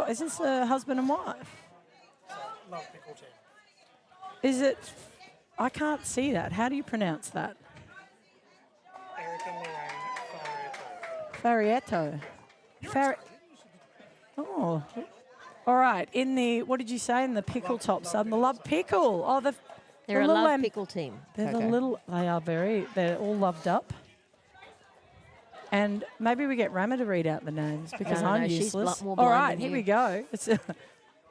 is this a husband and wife? Love pickle team. Is it, I can't see that. How do you pronounce that? Eric and Lorraine Farietto. Oh. All right. In the, what did you say? In the pickle tops. The love pickle. Oh, They're a love pickle team. They're Coco. they're all loved up. And maybe we get Rama to read out the names because No, I'm she's useless. more All blind right, than here you. we go. It's a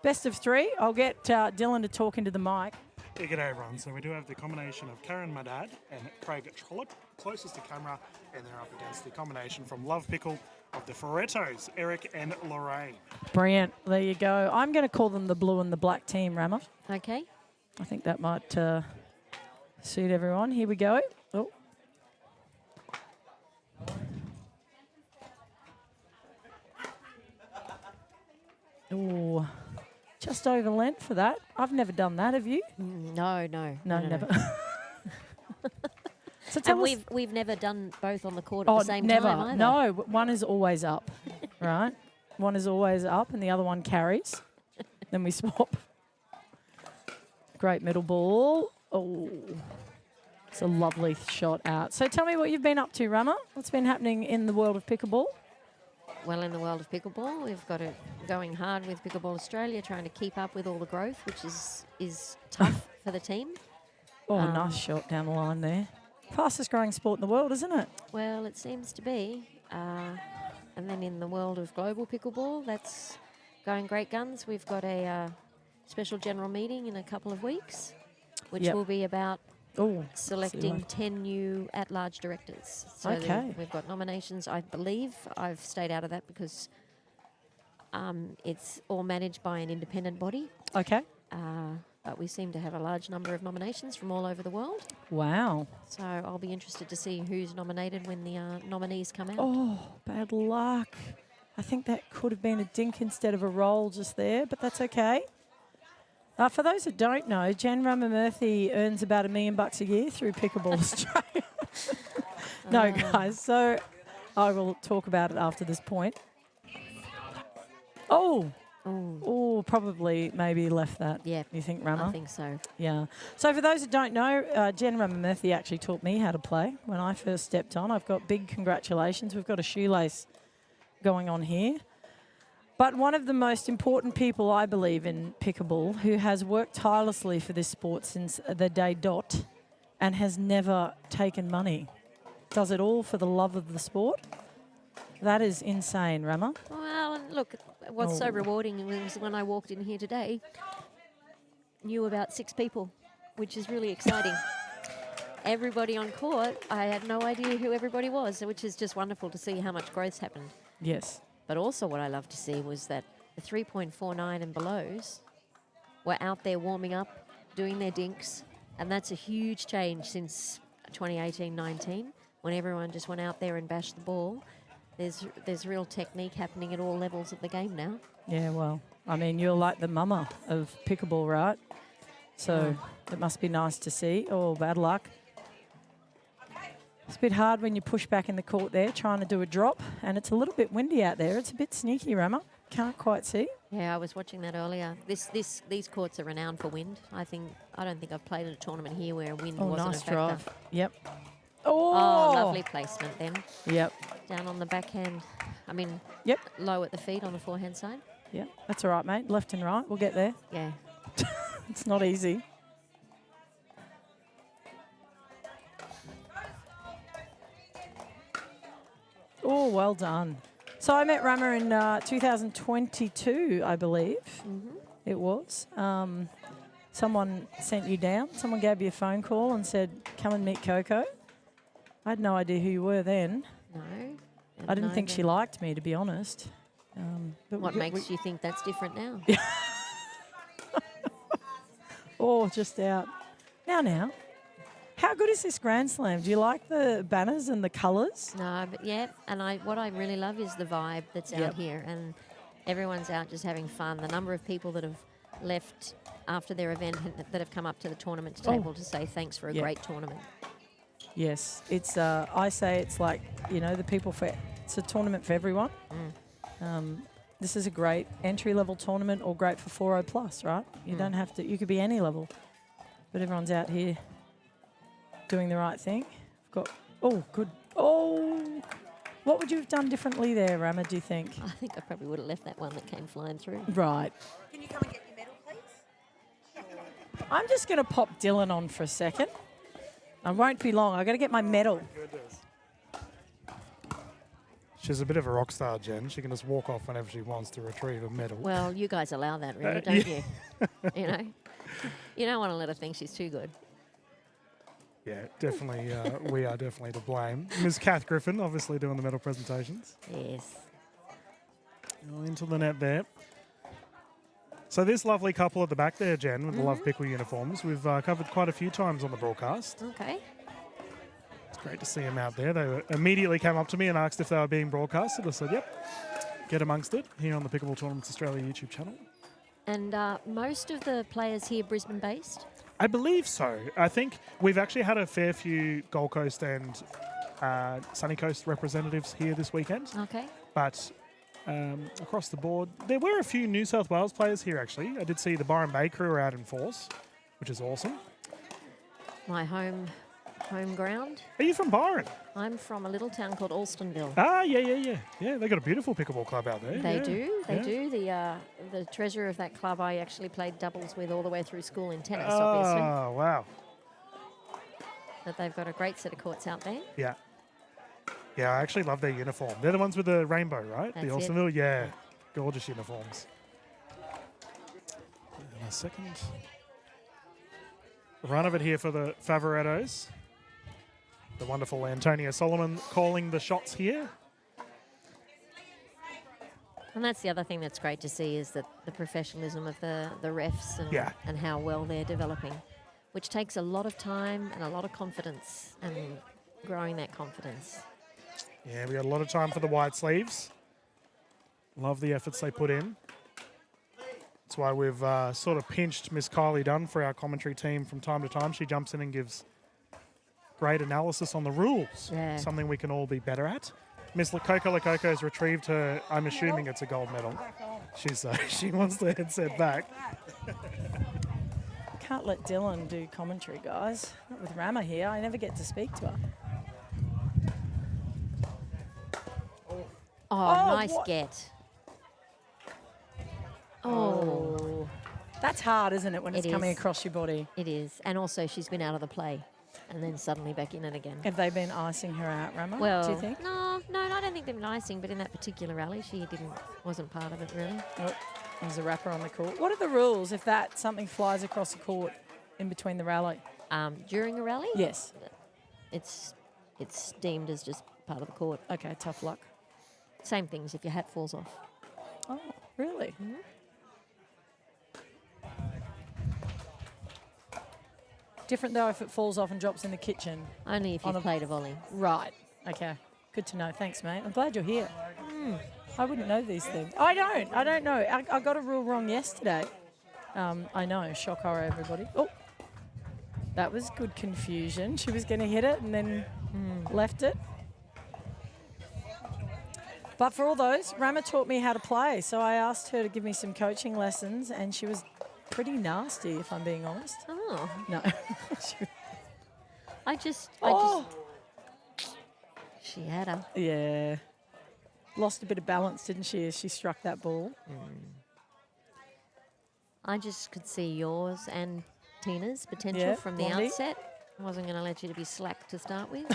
best of three. I'll get Dylan to talk into the mic. Yeah, g'day everyone. So we do have the combination of Karen Madad and Craig Trollope closest to camera, and they're up against the combination from Love Pickle of the Ferrettos, Eric and Lorraine. Brilliant. There you go. I'm going to call them the blue and the black team, Rama. Okay. I think that might suit everyone. Here we go. Oh. Oh, just over length for that. I've never done that, have you? No. No, never. So And tell us. we've never done both on the court at the same never. time either. No, one is always up, right? One is always up and the other one carries. Then we swap. Great middle ball. Oh, it's a lovely shot out. So tell me what you've been up to, Rama. What's been happening in the world of pickleball? Well, in the world of pickleball, we've got it going hard with Pickleball Australia, trying to keep up with all the growth, which is tough for the team. Oh, nice shot down the line there. Fastest growing sport in the world, isn't it? Well, it seems to be. And then in the world of global pickleball, that's going great guns. We've got a special general meeting in a couple of weeks, which Yep. will be about Oh, selecting 10 new at-large directors. So Okay. we've got nominations. I believe I've stayed out of that because it's all managed by an independent body. okay. But we seem to have a large number of nominations from all over the world. Wow. So I'll be interested to see who's nominated when the nominees come out. Oh, bad luck. I think that could have been a dink instead of a roll just there, but that's okay. For those that don't know, Jan Murphy earns about $1 million a year through Pickleball Australia. No, guys. So I will talk about it after this point. Oh, probably maybe left that. Yeah. You think, Rama? I think so. Yeah. So for those that don't know, Jen Murphy actually taught me how to play when I first stepped on. I've got big congratulations. We've got a shoelace going on here. But one of the most important people, I believe, in pickleball, who has worked tirelessly for this sport since the day dot and has never taken money. Does it all for the love of the sport. That is insane, Rama. Well, and look, what's so rewarding was when I walked in here today, knew about 6 people, which is really exciting. Everybody on court, I had no idea who everybody was, which is just wonderful to see how much growth's happened. Yes. But also what I love to see was that the 3.49 and belows were out there warming up, doing their dinks, and that's a huge change since 2018-19 when everyone just went out there and bashed the ball. There's real technique happening at all levels of the game now. Yeah, well, I mean, you're like the mama of pickleball, right? So it must be nice to see. Oh, bad luck. It's a bit hard when you push back in the court there, trying to do a drop, and it's a little bit windy out there. It's a bit sneaky, Rama. Can't quite see. Yeah, I was watching that earlier. These courts are renowned for wind. I don't think I've played in a tournament here where wind wasn't nice a factor. drive. Yep. Oh, Oh, lovely placement then. Yep. Down on the backhand. I mean, Yep. low at the feet on the forehand side. Yep. That's all right, mate. Left and right. We'll get there. Yeah. It's not easy. Oh, well done. So I met Rama in 2022, I believe. It was. Someone sent you down. Someone gave you a phone call and said, come and meet Coco. I had no idea who you were then. No. I didn't No, think she no. liked me, to be honest. But What we- makes you think that's different now? Oh, just out. Now. How good is this Grand Slam? Do you like the banners and the colours? No, but yeah, and what I really love is the vibe that's Yep. out here, and everyone's out just having fun. The number of people that have left after their event that have come up to the tournament table to say thanks for a Yep. great tournament. Yes. It's. I say it's like, the people for. It's a tournament for everyone. This is a great entry-level tournament or great for 4.0 plus, right? You don't have to. You could be any level, but everyone's out here doing the right thing. Got. Oh, good. Oh, what would you have done differently there, Rama? Do you think? I think I probably would have left that one that came flying through. Right. Can you come and get your medal, please? I'm just going to pop Dylan on for a second. I won't be long. I've got to get my medal. She's a bit of a rock star, Jen. She can just walk off whenever she wants to retrieve a medal. Well, you guys allow that, really, don't you? You don't want to let her think she's too good. Yeah, definitely. We are definitely to blame. Ms. Kath Griffin, obviously doing the medal presentations. Yes. Into the net there. So this lovely couple at the back there, Jen, with the Love Pickle uniforms, we've covered quite a few times on the broadcast. Okay. It's great to see them out there. They immediately came up to me and asked if they were being broadcasted. I said, yep, get amongst it here on the Pickleball Tournaments Australia YouTube channel. And most of the players here Brisbane-based? I believe so. I think we've actually had a fair few Gold Coast and Sunny Coast representatives here this weekend. Okay. But across the board, there were a few New South Wales players here, actually. I did see the Byron Bay crew are out in force, which is awesome. My home ground. Are you from Byron? I'm from a little town called Alstonville. Ah, yeah. Yeah, they got a beautiful pickleball club out there. They yeah. do. They Yeah. do. The treasurer of that club I actually played doubles with all the way through school in tennis, obviously. Oh, wow. But they've got a great set of courts out there. Yeah. Yeah, I actually love their uniform. They're the ones with the rainbow, right? That's the it. Alstonville? Yeah. Gorgeous uniforms. And a second. Run of it here for the Favorettos. The wonderful Antonia Solomon calling the shots here. And that's the other thing that's great to see is that the professionalism of the refs and, Yeah. and how well they're developing, which takes a lot of time and a lot of confidence and growing that confidence. Yeah, we got a lot of time for the white sleeves. Love the efforts they put in. That's why we've sort of pinched Miss Kylie Dunn for our commentary team from time to time. She jumps in and gives great analysis on the rules. Yeah. Something we can all be better at. Miss Coco Lococo's retrieved her, I'm assuming it's a gold medal. She wants the headset back. Can't let Dylan do commentary, guys. Not with Rama here. I never get to speak to her. Oh, nice what? get. Oh, That's hard, isn't it, when it's It coming is. across your body? it is. And also she's been out of the play and then suddenly back in it again. Have they been icing her out, Rama? Well, do you think? no, I don't think they've been icing, but in that particular rally, she wasn't part of it really. Oh, there's a wrapper on the court. What are the rules if something flies across the court in between the rally? During a rally, Yes. it's deemed as just part of the court. Okay, tough luck. Same things if your hat falls off. Oh, really? Different though if it falls off and drops in the kitchen. Only if On you've a- played a volley. Right. Okay. Good to know. Thanks, mate. I'm glad you're here. I wouldn't know these things. I don't know. I got a rule wrong yesterday. I know. Shock horror, everybody. Oh, that was good confusion. She was going to hit it and then left it. But for all those, Rama taught me how to play. So I asked her to give me some coaching lessons and she was pretty nasty, if I'm being honest. Oh, No. she had her. Yeah. Lost a bit of balance, didn't she, as she struck that ball? I just could see yours and Tina's potential Yeah, from the Blondie. outset. I wasn't going to let you to be slack to start with.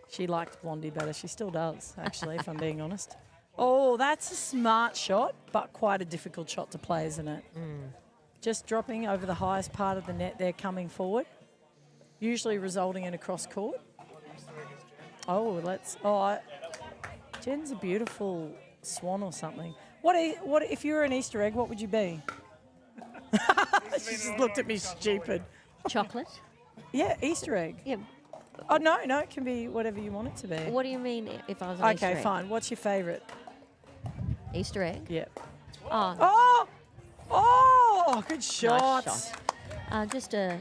She liked Blondie better. She still does, actually, if I'm being honest. Oh, that's a smart shot, but quite a difficult shot to play, isn't it? Just dropping over the highest part of the net there, coming forward, usually resulting in a cross court. Oh, let's. Jen's a beautiful swan or something. What if you were an Easter egg? What would you be? She just looked at me stupid. Chocolate. Yeah, Easter egg. Yeah. Oh no, it can be whatever you want it to be. What do you mean if I was an Easter Okay, egg? fine. What's your favourite? Easter egg? Yeah. Oh, Oh, good nice shots. shot. Just a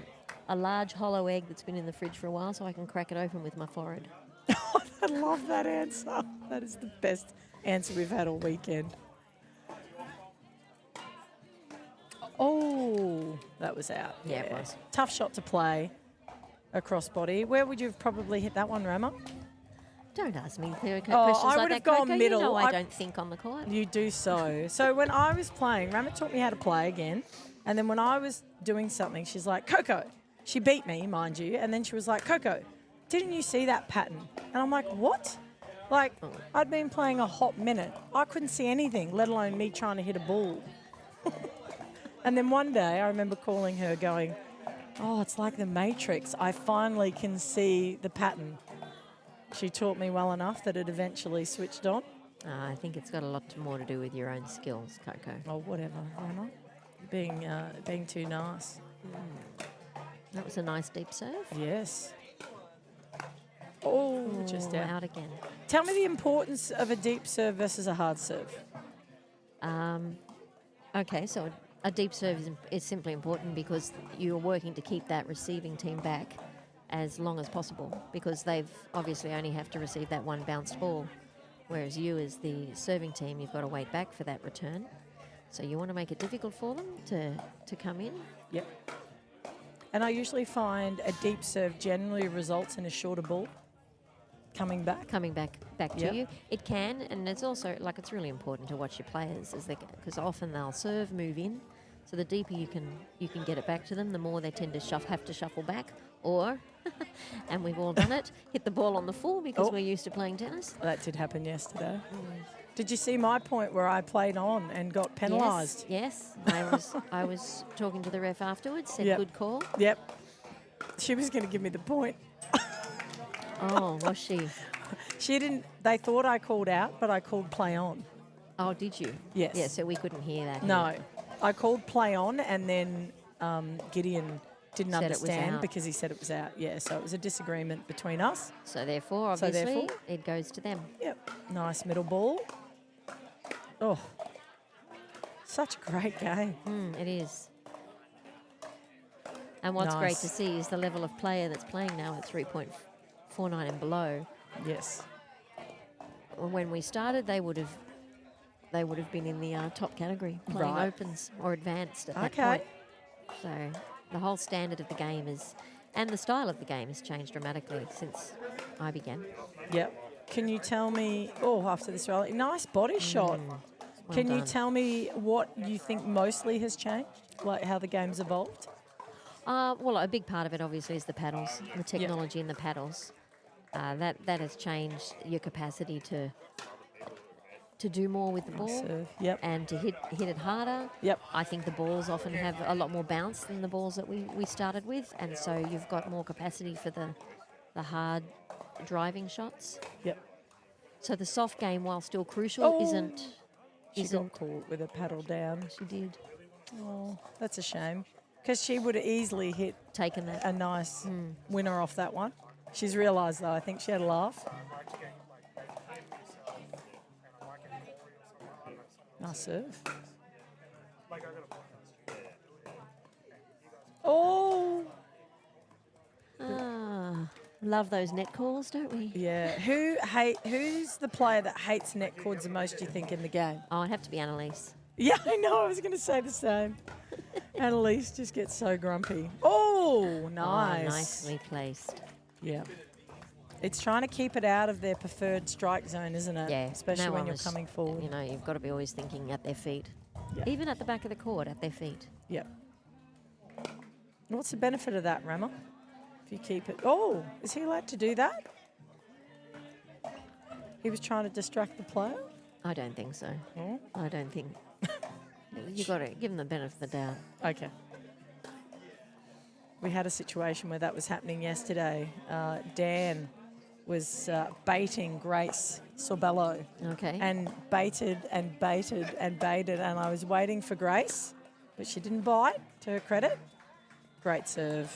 large hollow egg that's been in the fridge for a while so I can crack it open with my forehead. I love that answer. That is the best answer we've had all weekend. Oh, that was out. Yeah, it was. Tough shot to play. A crossbody. Where would you have probably hit that one, Rama? Don't ask me questions I like would that, have gone Coco. middle. You know I I- don't think on the court. You do so. So when I was playing, Rama taught me how to play again. And then when I was doing something, she's like, Coco. She beat me, mind you. And then she was like, Coco, didn't you see that pattern? And I'm like, what? Like, I'd been playing a hot minute. I couldn't see anything, let alone me trying to hit a ball. And then one day I remember calling her going, oh, it's like the Matrix. I finally can see the pattern. She taught me well enough that it eventually switched on. I think it's got a lot more to do with your own skills, Coco. Oh, whatever, Rama. Being too nice. That was a nice deep serve. Yes. Oh, just out. Out again. Tell me the importance of a deep serve versus a hard serve. Okay, so a deep serve is simply important because you're working to keep that receiving team back as long as possible because they've obviously only have to receive that one bounced ball, whereas you as the serving team, you've got to wait back for that return. So you want to make it difficult for them to come in. Yep. And I usually find a deep serve generally results in a shorter ball coming back. Coming back Yep. to you. It can, and it's also, like, it's really important to watch your players because often they'll serve, move in. So the deeper you can get it back to them, the more they tend to have to shuffle back. Or, and we've all done it, hit the ball on the full because we're used to playing tennis. That did happen yesterday. Did you see my point where I played on and got penalised? Yes. I was talking to the ref afterwards, said Yep. good call. Yep. She was going to give me the point. Oh, was she? She didn't. They thought I called out, but I called play on. Oh, did you? Yes. Yeah, so we couldn't hear that. No, here. I called play on, and then Gideon didn't Said it was understand out. because he said it was out. Yeah, so it was a disagreement between us. So therefore, So obviously, therefore- it goes to them. Yep. Nice middle ball. Oh, such a great game. It is. And what's great to Nice. see is the level of player that's playing now at 3.49 and below. Yes. When we started, they would have been in the top category, playing Right. opens or advanced at that Okay. point. So the whole standard of the game and the style of the game has changed dramatically since I began. Yep. Can you tell me? Oh, after this rally, nice body shot. Well Can you done. tell me what you think mostly has changed, like how the game's evolved? Well, a big part of it obviously is the paddles, the technology in the paddles. That has changed your capacity to do more with the ball Serve. Yep. and to hit it harder. Yep. I think the balls often have a lot more bounce than the balls that we started with, and so you've got more capacity for the hard driving shots. Yep. So the soft game, while still crucial, Oh. She isn't. got caught with a paddle down. She did Oh, that's a shame. Because she would have easily hit taken that. a nice winner off that one. She's realised, though, I think she had a laugh. Nice serve. Oh, Love those net calls, don't we? yeah. Who's the player that hates net cords the most, do you think, in the game? Oh, I'd have to be Annalise. Yeah, I know. I was going to say the same. Annalise just gets so grumpy. Oh, nice. Oh, nicely placed. Yeah. It's trying to keep it out of their preferred strike zone, isn't it? Yeah, Especially no when one you're was- coming forward. You know, you've got to be always thinking at their feet. Yeah. Even at the back of the court, at their feet. Yep. What's the benefit of that, Rama? If you keep it. Oh, is he allowed to do that? He was trying to distract the player? I don't think so. Hmm? I don't think. You got to give them the benefit of the doubt. Okay. We had a situation where that was happening yesterday. Dan was baiting Grace Sorbello. Okay. And baited and baited and baited, and I was waiting for Grace, but she didn't bite, to her credit. Great serve.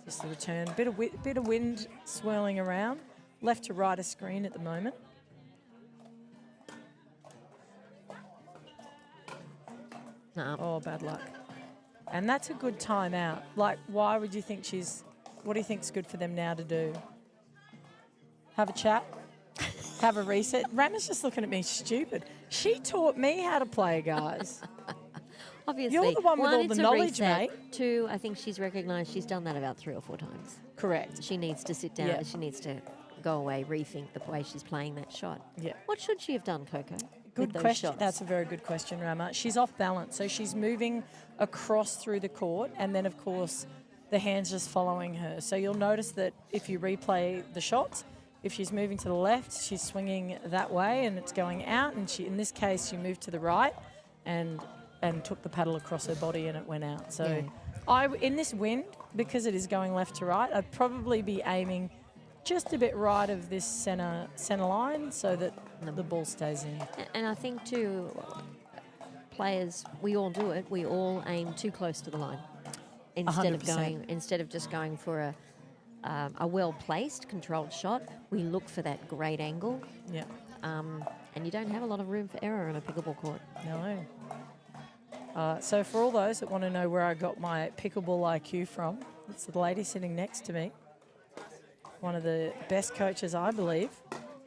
Just the return. Bit of wind swirling around. Left to right of screen at the moment. No. Oh, bad luck. And that's a good timeout. Like, why would you think what do you think's good for them now to do? Have a chat? Have a reset? Rama's just looking at me stupid. She taught me how to play, guys. Obviously. You're the one with all it's the a knowledge, reset. mate. 2, I think she's recognised she's done that about 3 or 4 times. Correct. She needs to sit down Yeah. and she needs to go away, rethink the way she's playing that shot. Yeah. What should she have done, Coco? Good with those question. shots? That's a very good question, Rama. She's off balance, so she's moving across through the court, and then, of course, the hand's just following her. So you'll notice that if you replay the shots, if she's moving to the left, she's swinging that way, and it's going out. And in this case, she moved to the right, and took the paddle across her body, and it went out. So, in this wind, because it is going left to right, I'd probably be aiming just a bit right of this centre line, so that the ball stays in. And I think too, players, we all do it. We all aim too close to the line instead 100%. of just going for a well placed, controlled shot. We look for that great angle. Yeah. And you don't have a lot of room for error on a pickleball court. No. So for all those that want to know where I got my pickleball IQ from, it's the lady sitting next to me. One of the best coaches, I believe,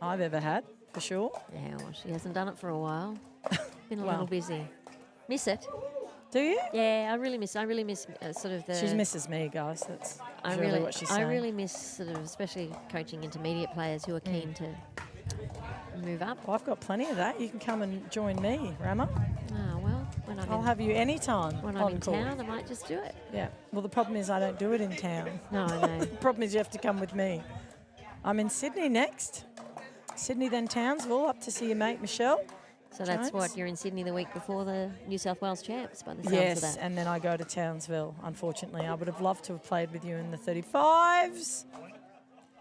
I've ever had, for sure. Yeah, well, she hasn't done it for a while. Been a Well. little busy. Miss it. Do you? Yeah, I really miss sort of the... She misses me, guys. That's I really really, what she's I saying. really miss sort of, especially coaching intermediate players who are keen to move up. Well, I've got plenty of that. You can come and join me, Rama. Oh, well, when I'm I'll have you anytime when on I'm in court. town, I might just do it. Yeah. Well, the problem is I don't do it in town. No, I know. The problem is you have to come with me. I'm in Sydney next. Sydney, then Townsville, up to see your mate Michelle. So that's Jones. what, you're in Sydney the week before the New South Wales champs, by the sounds Yes, of that. and then I go to Townsville, unfortunately. I would have loved to have played with you in the 35s.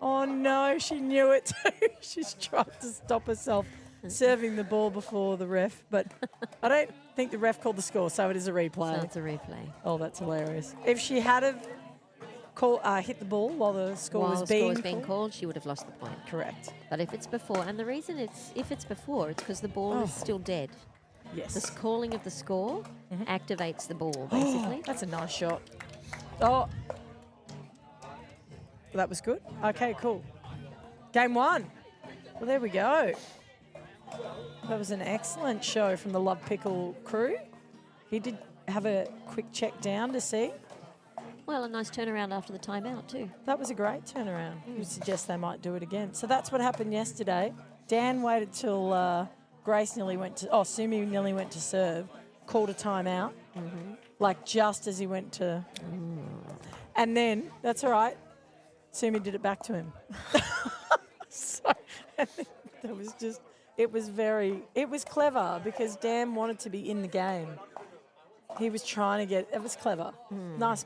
Oh, no, she knew it too. She's tried to stop herself serving the ball before the ref, but I don't think the ref called the score, so it is a replay. So it's a replay. Oh, that's hilarious. If she had have hit the ball while the score While was the score was being being called, she would have lost the point. Correct. But if it's before, and the reason if it's before, it's because the ball is still dead. Yes. The calling of the score activates the ball, basically. That's a nice shot. Oh. That was good. Okay, cool. Game 1. Well, there we go. That was an excellent show from the Love Pickle crew. He did have a quick check down to see. Well, a nice turnaround after the timeout too. That was a great turnaround. You would suggest they might do it again. So that's what happened yesterday. Dan waited till Grace nearly went to, Sumi nearly went to serve, called a timeout, like just as he went to. And then, that's all right, Sumi did it back to him. So that was just, it was clever because Dan wanted to be in the game. He was trying to it was clever. Nice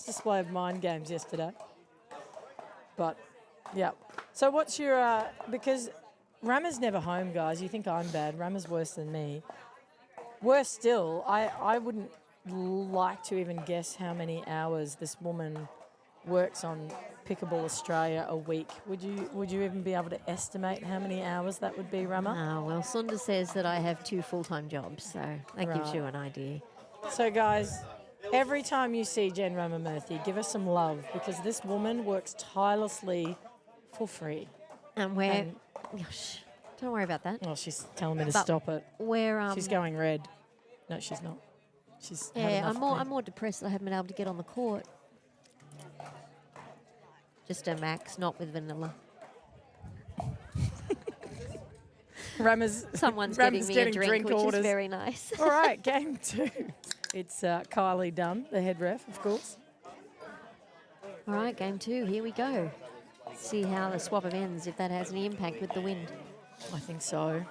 display of mind games yesterday. But, yeah. So what's your, because Rama's never home, guys. You think I'm bad. Rama's worse than me. Worse still, I wouldn't like to even guess how many hours this woman works on Pickleball Australia a week. Would you even be able to estimate how many hours that would be, Rama? Oh, well, Sunda says that I have 2 full-time jobs, so that gives you an idea. So, guys, every time you see Jen Ramamurthy, give her some love because this woman works tirelessly for free. And gosh, don't worry about that. Oh, she's telling me to But stop it. We're She's going red. No, she's not. She's had Yeah, enough I'm of me. more depressed that I haven't been able to get on the court. Just a max, not with vanilla. Someone's Rama's getting me a drink, which orders. is very nice. All right, game 2. It's Kylie Dunn, the head ref, of course. All right, game 2, here we go. See how the swap of ends, if that has any impact with the wind. I think so.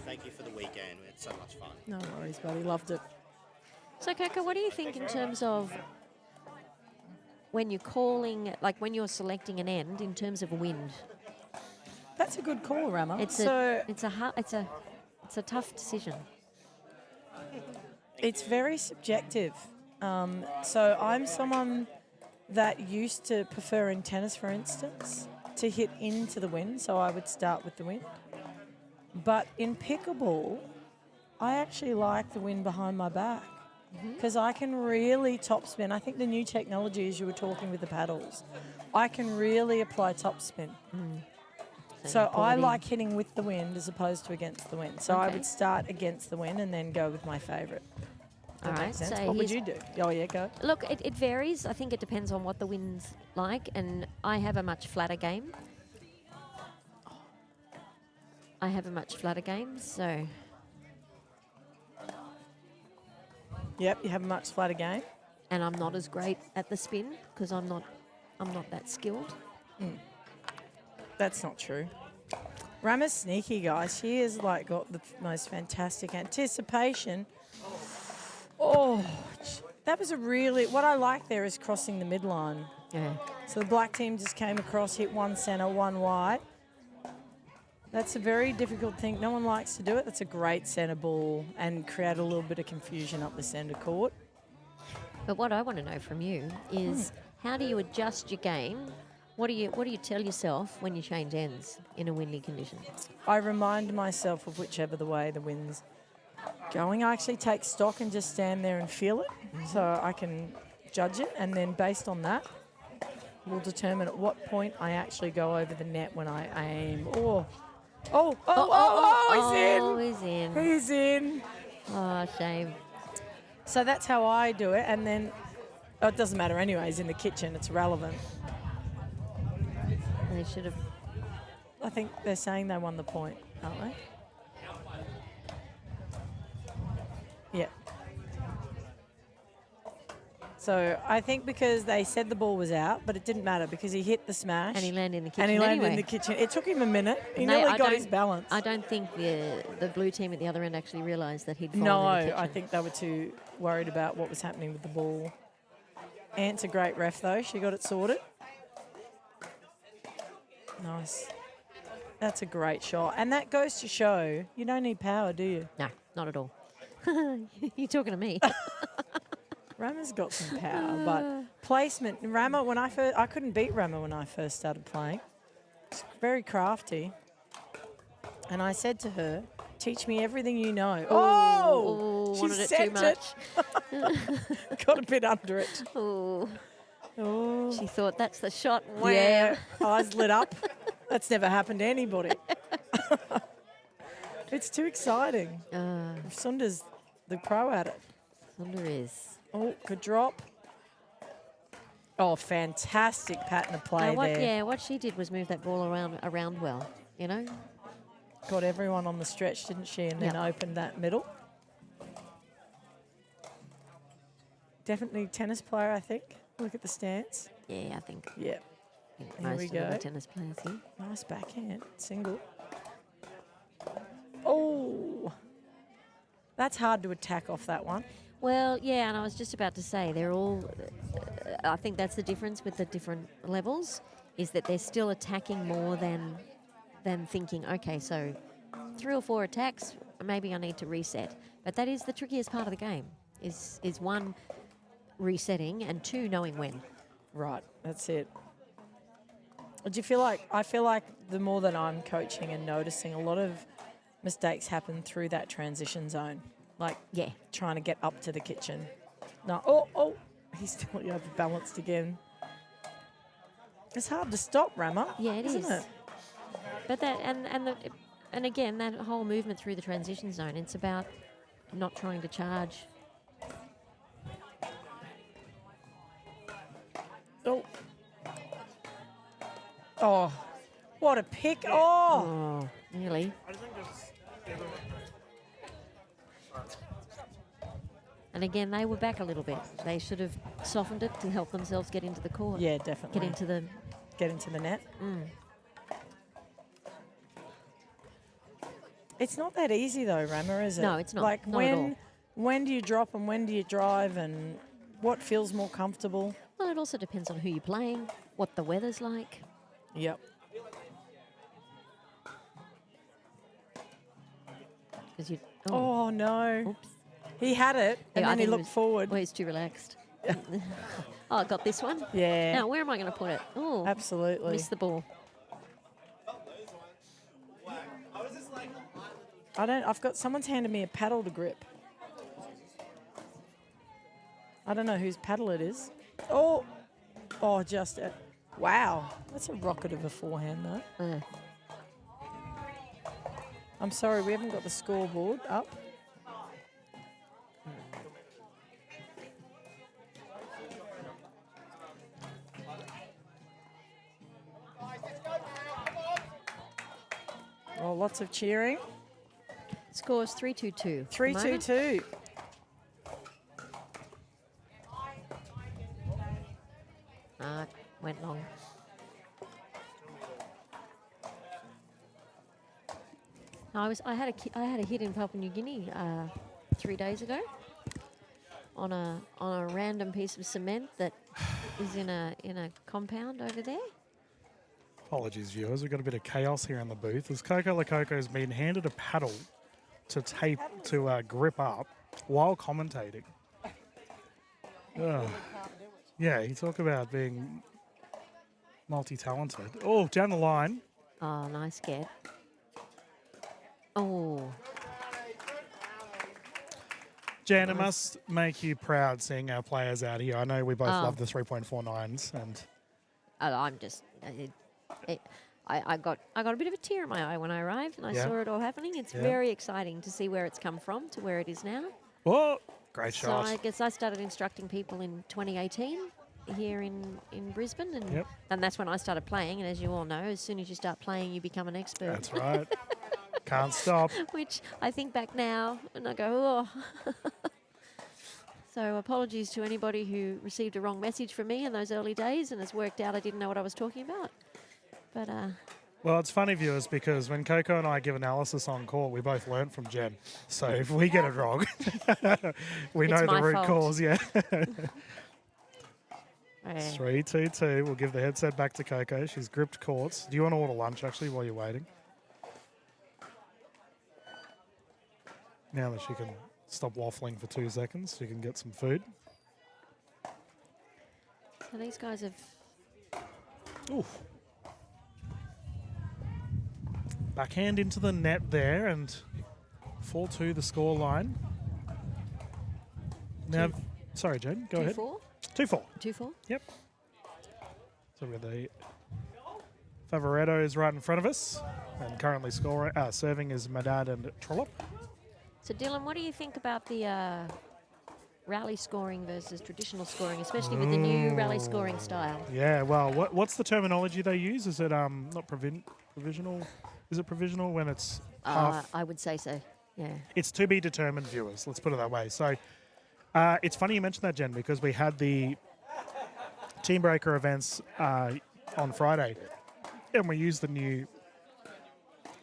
Thank you for the weekend. We had so much fun. No worries, buddy. Loved it. So, Coco, what do you think in terms of when you're calling, like when you're selecting an end in terms of wind. That's a good call, Rama. It's so a tough decision. it's very subjective. So I'm someone that used to prefer in tennis, for instance, to hit into the wind. So I would start with the wind. But in pickleball, I actually like the wind behind my back because I can really topspin. I think the new technology, as you were talking with the paddles, I can really apply topspin. So I like hitting with the wind as opposed to against the wind. So I would start against the wind and then go with my favourite. All right. So So what would you do? Oh, yeah, go. Look, it varies. I think it depends on what the wind's like, and I have a much flatter game. So Yep, you have a much flatter game. and I'm not as great at the spin because I'm not that skilled. That's not true. Rama's sneaky, guys. She has like got the most fantastic anticipation. Oh, that was a really... What I like there is crossing the midline. Yeah. So the black team just came across, hit one centre, one wide. That's a very difficult thing. No one likes to do it. That's a great centre ball and create a little bit of confusion up the centre court. But what I want to know from you is how do you adjust your game? What do you tell yourself when you change ends in a windy condition? I remind myself of whichever the way the wind's going. I actually take stock and just stand there and feel it so I can judge it. And then based on that, we'll determine at what point I actually go over the net when I aim. He's in. He's in. Oh, shame. So that's how I do it. And then it doesn't matter anyways in the kitchen. It's relevant. They should have. I think they're saying they won the point, aren't they? Yeah. So I think because they said the ball was out, but it didn't matter because he hit the smash. And he landed in the kitchen. And he landed in anyway. the kitchen. It took him a minute. He No, nearly I got his don't- balance. I don't think the blue team at the other end actually realised that he'd fallen No, in the kitchen. I think they were too worried about what was happening with the ball. Ant's a great ref, though. She got it sorted. Nice. That's a great shot. And that goes to show you don't need power, do you? No, not at all. You're talking to me. Rama's got some power, but placement. Rama, I couldn't beat Rama when I first started playing. She's very crafty. And I said to her, teach me everything you know. Oh, she wanted it too sent much. it. Got a bit under it. Oh, Oh. she thought that's the shot. Wham. Yeah, eyes lit up. That's never happened to anybody. It's too exciting. Sunder's the pro at it. Sunder is. Oh, good drop. Oh, fantastic pattern of play there. Yeah, what she did was move that ball around well, you know. Got everyone on the stretch, didn't she? And then opened that middle. Definitely tennis player, I think. Look at the stance. Yeah, I think. Yeah. Here Most we of them go. are tennis players here. Nice backhand. Single. Oh. That's hard to attack off that one. Well, yeah, and I was just about to say they're all. I think that's the difference with the different levels, is that they're still attacking more than thinking. Okay, so 3 or 4 attacks, maybe I need to reset. But that is the trickiest part of the game. Is one, resetting, and 2, knowing when. Right, that's it. Do you feel like, I feel like the more that I'm coaching and noticing, a lot of mistakes happen through that transition zone. Like, trying to get up to the kitchen. No, he's still overbalanced again. It's hard to stop, Rama. Yeah, it isn't is. it? But that and again, that whole movement through the transition zone, it's about not trying to charge. Oh, what a pick. Oh. Nearly. And again, they were back a little bit. They should have softened it to help themselves get into the court. Yeah, definitely. Get into the net. It's not that easy though, Rama, is it? No, it's not. Like Not at all. when do you drop and when do you drive and what feels more comfortable? Well, it also depends on who you're playing, what the weather's like. Yep. Because you. Oh, no. Oops. He had it, and Yeah, I then he think looked forward. Well, he's too relaxed. Oh, I got this one. Yeah. Now, where am I going to put it? Oh, Absolutely. missed the ball. I've got someone's handed me a paddle to grip. I don't know whose paddle it is. Oh, just wow. That's a rocket of a forehand, though. I'm sorry, we haven't got the scoreboard up. Oh, lots of cheering. Score's 3-2-2. 3-2-2. Went long. I had a hit in Papua New Guinea 3 days ago on a random piece of cement that is in a compound over there. Apologies, viewers. We've got a bit of chaos here in the booth as Coco Lococo's been handed a paddle to grip up while commentating. Yeah, you talk about being multi-talented. Oh, down the line. Oh, nice get. Oh. Jan, it must make you proud seeing our players out here. I know we both love the 3.49s, and I'm just. I got a bit of a tear in my eye when I arrived and I saw it all happening. It's very exciting to see where it's come from to where it is now. oh, great shot. So I guess I started instructing people in 2018 here in Brisbane, and that's when I started playing. And as you all know, as soon as you start playing, you become an expert. That's right. Can't stop. Which I think back now and I go, oh. So apologies to anybody who received a wrong message from me in those early days and it's worked out I didn't know what I was talking about. But well, it's funny, viewers, because when Coco and I give analysis on court, we both learn from Jen. So if we get it wrong, we know the root cause, yeah. It's 3-2-2. We'll give the headset back to Coco. She's gripped courts. Do you want to order lunch, actually, while you're waiting? Now that she can stop waffling for 2 seconds, she can get some food. So these guys have... Oof. Backhand into the net there, and 4-2 the score line. Now, sorry, Jen, go ahead. 2-4? 2-4. 2-4? Yep. So with the Favoretto is right in front of us, and currently serving is Madad and Trollope. So Dylan, what do you think about the rally scoring versus traditional scoring, especially with the new rally scoring style? Yeah, well, what's the terminology they use? Is it not provisional? Is it provisional when it's half? I would say so, yeah. It's to be determined, viewers. Let's put it that way. So it's funny you mentioned that, Jen, because we had the Team Breaker events on Friday, and we used the new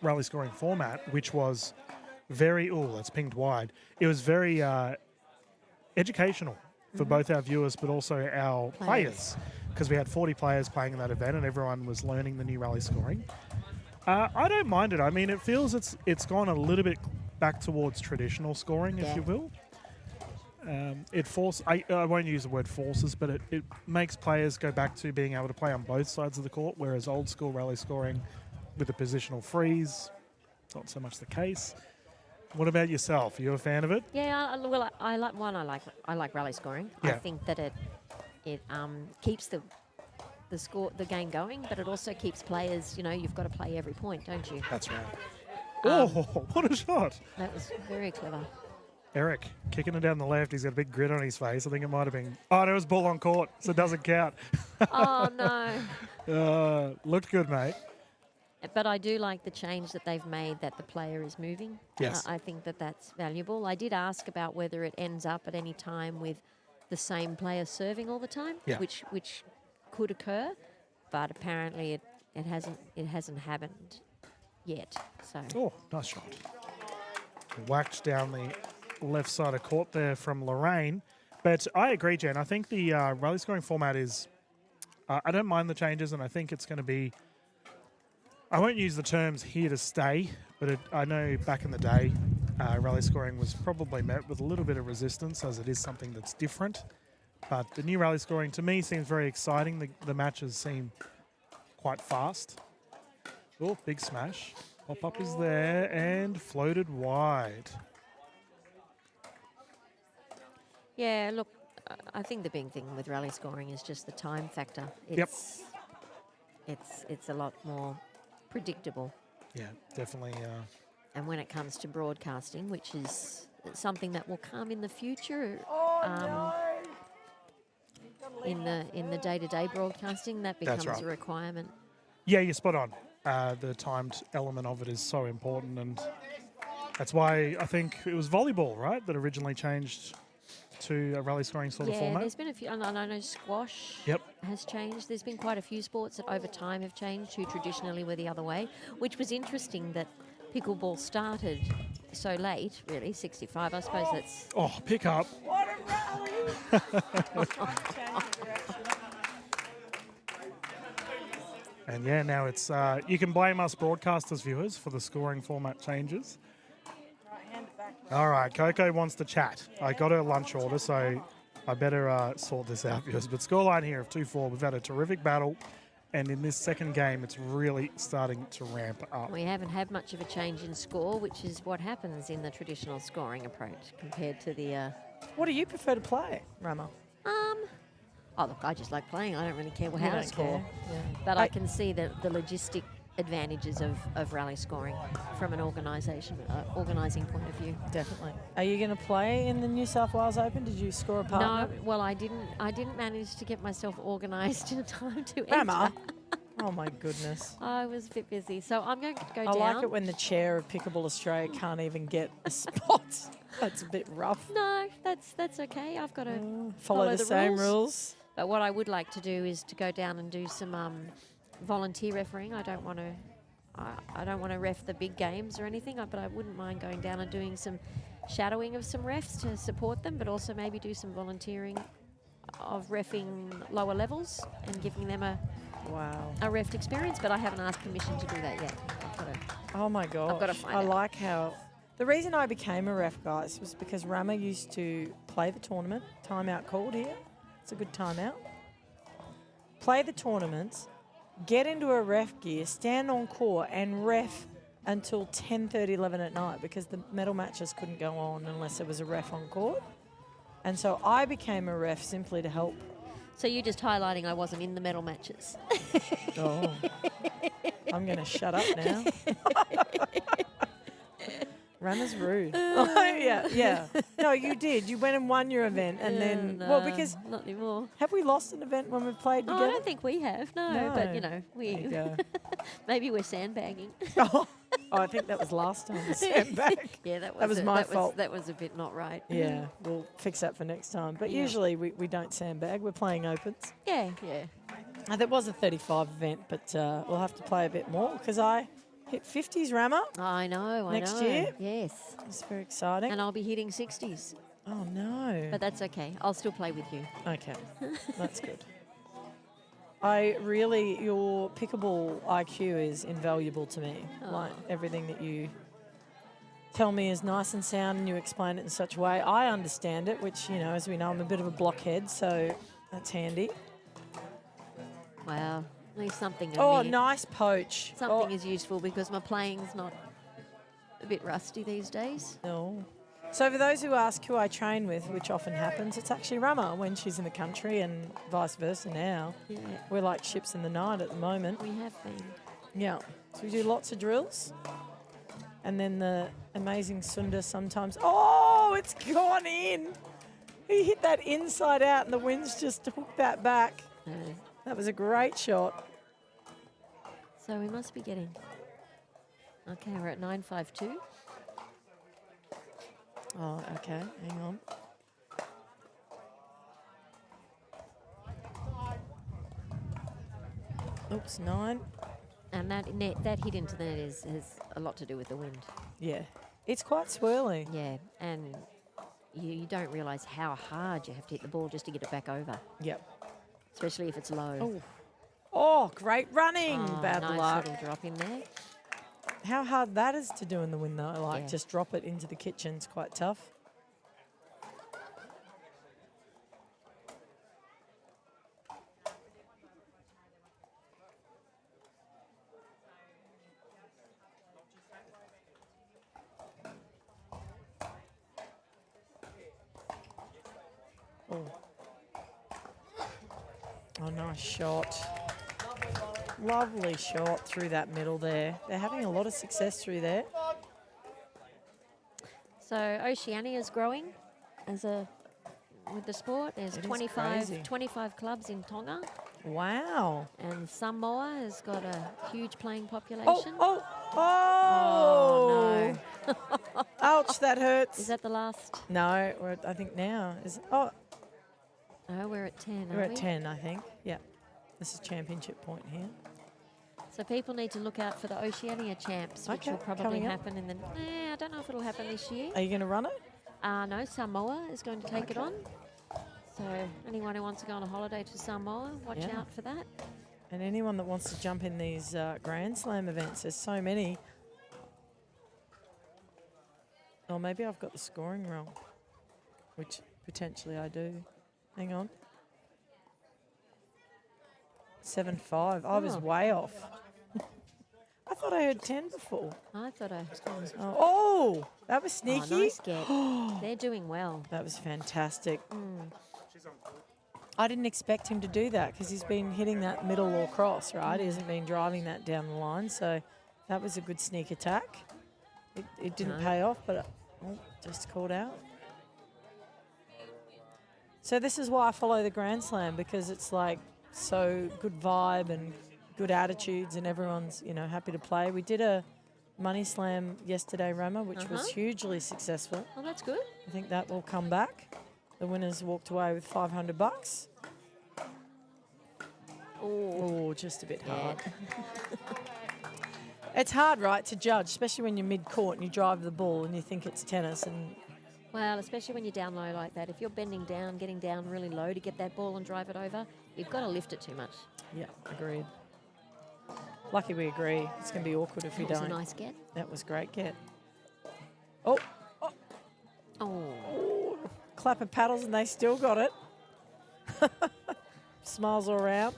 rally scoring format, which was very, that's pinged wide. It was very educational for both our viewers, but also our players, because we had 40 players playing in that event, and everyone was learning the new rally scoring. I don't mind it. I mean, it feels it's gone a little bit back towards traditional scoring, if you will. I won't use the word forces, but it makes players go back to being able to play on both sides of the court, whereas old school rally scoring with the positional freeze, not so much the case. What about yourself? Are you a fan of it? Yeah, well, I like rally scoring. Yeah. I think that it keeps the game going, but it also keeps players. You've got to play every point, don't you? That's right. What a shot! That was very clever. Eric kicking it down the left. He's got a big grin on his face. I think it might have been. Oh, no, it was ball on court, so it doesn't count. Oh no! Looked good, mate. But I do like the change that they've made that the player is moving. Yes. I think that that's valuable. I did ask about whether it ends up at any time with the same player serving all the time, which could occur, but apparently it hasn't happened yet. So. Oh, nice shot. Whacked down the left side of court there from Lorraine. But I agree, Jen. I think the rally scoring format is. I don't mind the changes, and I think it's going to be. I won't use the terms here to stay, but I know back in the day, rally scoring was probably met with a little bit of resistance, as it is something that's different. But the new rally scoring to me seems very exciting. The matches seem quite fast. Oh, big smash. Pop up is there and floated wide. Yeah, look, I think the big thing with rally scoring is just the time factor. Yep. It's a lot more predictable. Yeah, definitely. And when it comes to broadcasting, which is something that will come in the future, in the day-to-day broadcasting, that That's becomes right. a requirement. Yeah, you're spot on. The timed element of it is so important, and that's why I think it was volleyball, right, that originally changed to a rally scoring sort of Yeah, format. there's been a few. I know squash Yep. has changed. There's been quite a few sports that over time have changed, who traditionally were the other way, which was interesting that pickleball started so late, really, 65. I suppose that's... Oh, pick up. What a rally! And yeah, now it's you can blame us broadcasters viewers for the scoring format changes. All right, Coco wants to chat. I got her lunch order, so I better sort this out, viewers. But scoreline here of 2-4. We've had a terrific battle, and in this second game, it's really starting to ramp up. We haven't had much of a change in score, which is what happens in the traditional scoring approach compared to the... What do you prefer to play, Rama? Oh, look, I just like playing. I don't really care You how to don't score. care, yeah. But I can see the logistic advantages of rally scoring from an organising point of view. Definitely. Are you going to play in the New South Wales Open? Did you score a partner? No, well, I didn't manage to get myself organised in time to Rama? enter. Oh, my goodness. I was a bit busy, so I'm going to go I down. like it when the chair of Pickleball Australia can't even get a spot. That's a bit rough. No, that's okay. I've got to Follow the same rules. But what I would like to do is to go down and do some volunteer refereeing. I don't want to ref the big games or anything, but I wouldn't mind going down and doing some shadowing of some refs to support them, but also maybe do some volunteering of reffing lower levels and giving them a ref experience. But I haven't asked permission to do that yet. Oh my gosh. I've got to find I out. like how... The reason I became a ref, guys, was because Rama used to play the tournament. Timeout called here. It's a good timeout. Play the tournaments, get into a ref gear, stand on court and ref until 10:30, 11 at night because the medal matches couldn't go on unless there was a ref on court. And so I became a ref simply to help. So you're just highlighting I wasn't in the medal matches. Oh. I'm going to shut up now. Rama's rude. Yeah. No, you did. You went and won your event, and then no, because not anymore. Have we lost an event when we've played Oh, together? I don't think we have. No, but you know, we maybe we're sandbagging. I think that was last time. The sandbag. Yeah, that was my fault. That was a bit not right. Yeah, we'll fix that for next time. But usually we don't sandbag. We're playing opens. Yeah. That was a 35 event, but we'll have to play a bit more because I hit 50s, Rama. I know. Next year? Yes. It's very exciting. And I'll be hitting 60s. Oh, no. But that's okay. I'll still play with you. Okay. That's good. Your pickleball IQ is invaluable to me. Oh. Like everything that you tell me is nice and sound and you explain it in such a way. I understand it, which, as we know, I'm a bit of a blockhead, so that's handy. Wow. At least something. Nice poach. Something is useful because my playing's not a bit rusty these days. No. So for those who ask who I train with, which often happens, it's actually Rama when she's in the country and vice versa now. Yeah. We're like ships in the night at the moment. We have been. Yeah. So we do lots of drills. And then the amazing Sunda sometimes. Oh, it's gone in. He hit that inside out and the wind's just hooked that back. That was a great shot. So we must be getting... Okay, we're at 9.52. Oh, okay. Hang on. Oops, 9. And that hit into the net has a lot to do with the wind. Yeah. It's quite swirly. Yeah, and you don't realise how hard you have to hit the ball just to get it back over, Yep. especially if it's low. Oh. Oh, great running. Oh, Bad nice luck. little drop in there. How hard that is to do in the wind, though. Like, Yeah. just drop it into the kitchen's quite tough. Oh. Oh, nice shot. Lovely shot through that middle there. They're having a lot of success through there. So Oceania's growing with the sport. There's It is crazy. 25 clubs in Tonga, Wow. and Samoa has got a huge playing Oh, population. oh, Oh, oh. Ouch, that hurts. Is that the last? No, I think now. Oh, Oh, we're at 10. we're are at we? 10, I think. Yeah. This is championship point here. So people need to look out for the Oceania champs, which Okay, will probably coming up. happen in the. I don't know if it'll happen this year. Are you going to run it? No, Samoa is going to take it Okay. on. So anyone who wants to go on a holiday to Samoa, watch Yeah. out for that. And anyone that wants to jump in these Grand Slam events, there's so many. Or maybe I've got the scoring wrong, which potentially I do. Hang on. 7-5. I was Oh. way off. I thought I heard 10 before. I thought I. Oh, that was Oh, sneaky. nice get. They're doing well. That was fantastic. Mm. I didn't expect him to do that because he's been hitting that middle or cross, right? He hasn't been driving that down the line. So that was a good sneak attack. It didn't No. pay off, but just called out. So this is why I follow the Grand Slam, because it's like so good vibe and good attitudes and everyone's, happy to play. We did a money slam yesterday, Rama, which was hugely successful. Oh, that's good. I think that will come back. The winners walked away with $500. Oh, just a bit hard. It's hard, right, to judge, especially when you're mid-court and you drive the ball and you think it's tennis. And Well, especially when you're down low like that. If you're bending down, getting down really low to get that ball and drive it over, you've got to lift it too much. yeah, agreed. Lucky we agree. It's going to be awkward if we That was don't. a nice get. That was great get. Oh, Oh, clap of paddles and they still got it. Smiles all around.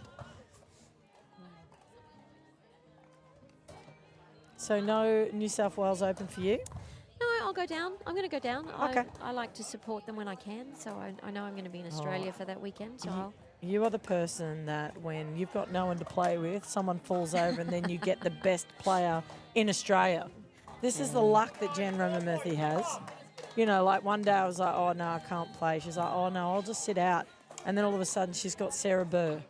So no New South Wales Open for you? no, I'll go down. I'm going to go down. Okay. I like to support them when I can, so I know I'm going to be in Australia for that weekend. So I'll, You are the person that when you've got no one to play with, someone falls over and then you get the best player in Australia. This is the luck that Jen Ramamurthy has. Like one day I was like, oh, no, I can't play. She's like, oh, no, I'll just sit out. And then all of a sudden she's got Sarah Burr.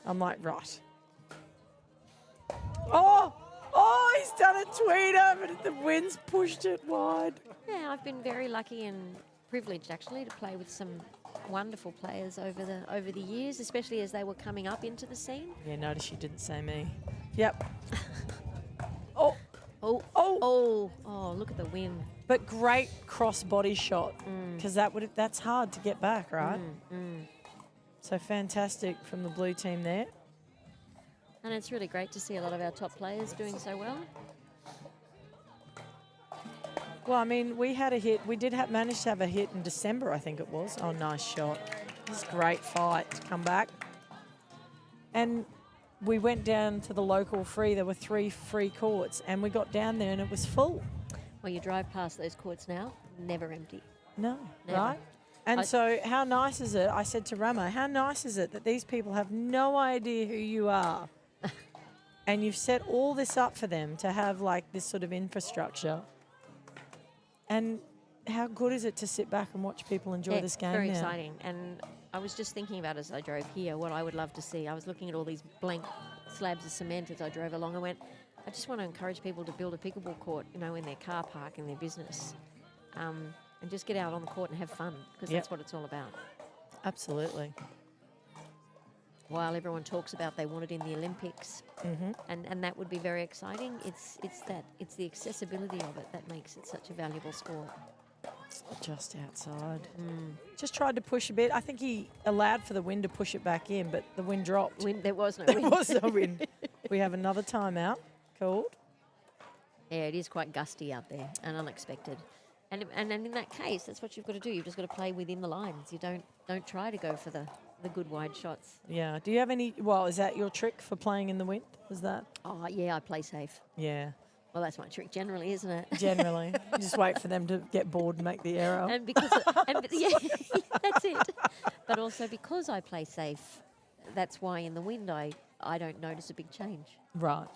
I'm like, right. Oh, he's done a tweeter, but the wind's pushed it wide. yeah, I've been very lucky and privileged actually to play with some wonderful players over the years, especially as they were coming up into the scene. Yeah, notice she didn't say me. Yep. Look at the wind. But great cross body shot, because that's hard to get back, right? So fantastic from the blue team there. And it's really great to see a lot of our top players doing so well. Well, I mean, we had a hit. We did manage to have a hit in December, I think it was. Oh, nice shot. This is a great fight to come back. And we went down to the local free. There were 3 free courts, and we got down there and it was full. Well, you drive past those courts now, never empty. No, Never. right? And so how nice is it? I said to Rama, how nice is it that these people have no idea who you are? And you've set all this up for them to have like this sort of infrastructure. And how good is it to sit back and watch people enjoy this game very now? exciting. And I was just thinking about as I drove here, what I would love to see. I was looking at all these blank slabs of cement as I drove along. I went, I just want to encourage people to build a pickleball court, in their car park, in their business. And just get out on the court and have fun, because that's what it's all about. Absolutely. While everyone talks about they want it in the Olympics, and that would be very exciting, it's the accessibility of it that makes it such a valuable sport. Just outside. Just tried to push a bit. I think he allowed for the wind to push it back in, but the wind dropped. There was no There wind. was no wind. We have another timeout called. Yeah, it is quite gusty out there and unexpected. And in that case, that's what you've got to do. You've just got to play within the lines. You don't try to go for the good wide shots. Yeah. Do you have any? Well, is that your trick for playing in the wind? Was that? Oh, yeah, I play safe. Yeah. Well, that's my trick generally, isn't it? Generally, you just wait for them to get bored and make the error. And because yeah, that's it. But also because I play safe, that's why in the wind I don't notice a big change. Right.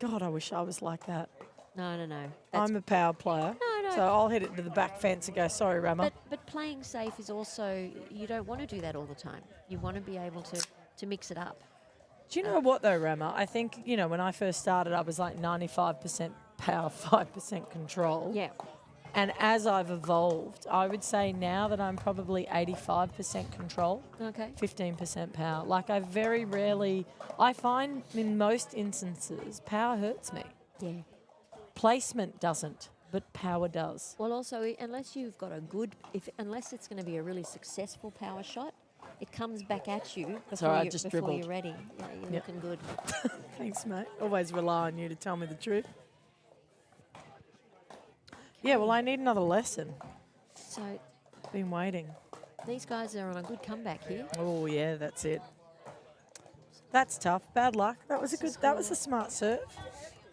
God, I wish I was like that. No. I'm a power player. No. So I'll hit it to the back fence and go, sorry, Rama. But playing safe is also, you don't want to do that all the time. You want to be able to mix it up. Do you know what, though, Rama? I think, when I first started, I was like 95% power, 5% control. Yeah. And as I've evolved, I would say now that I'm probably 85% control, Okay. 15% power. Like I very rarely, I find in most instances, power hurts me. Yeah. Placement doesn't, but power does. Well, also, unless you've got unless it's going to be a really successful power shot, it comes back at you before, Sorry, I just before dribbled. you're ready. Yeah, you're Yep. looking good. Thanks, mate. Always rely on you to tell me the truth. Yeah, well, I need another lesson. So Been waiting. these guys are on a good comeback here. Oh, yeah, that's it. That's tough. Bad luck. That was a smart serve.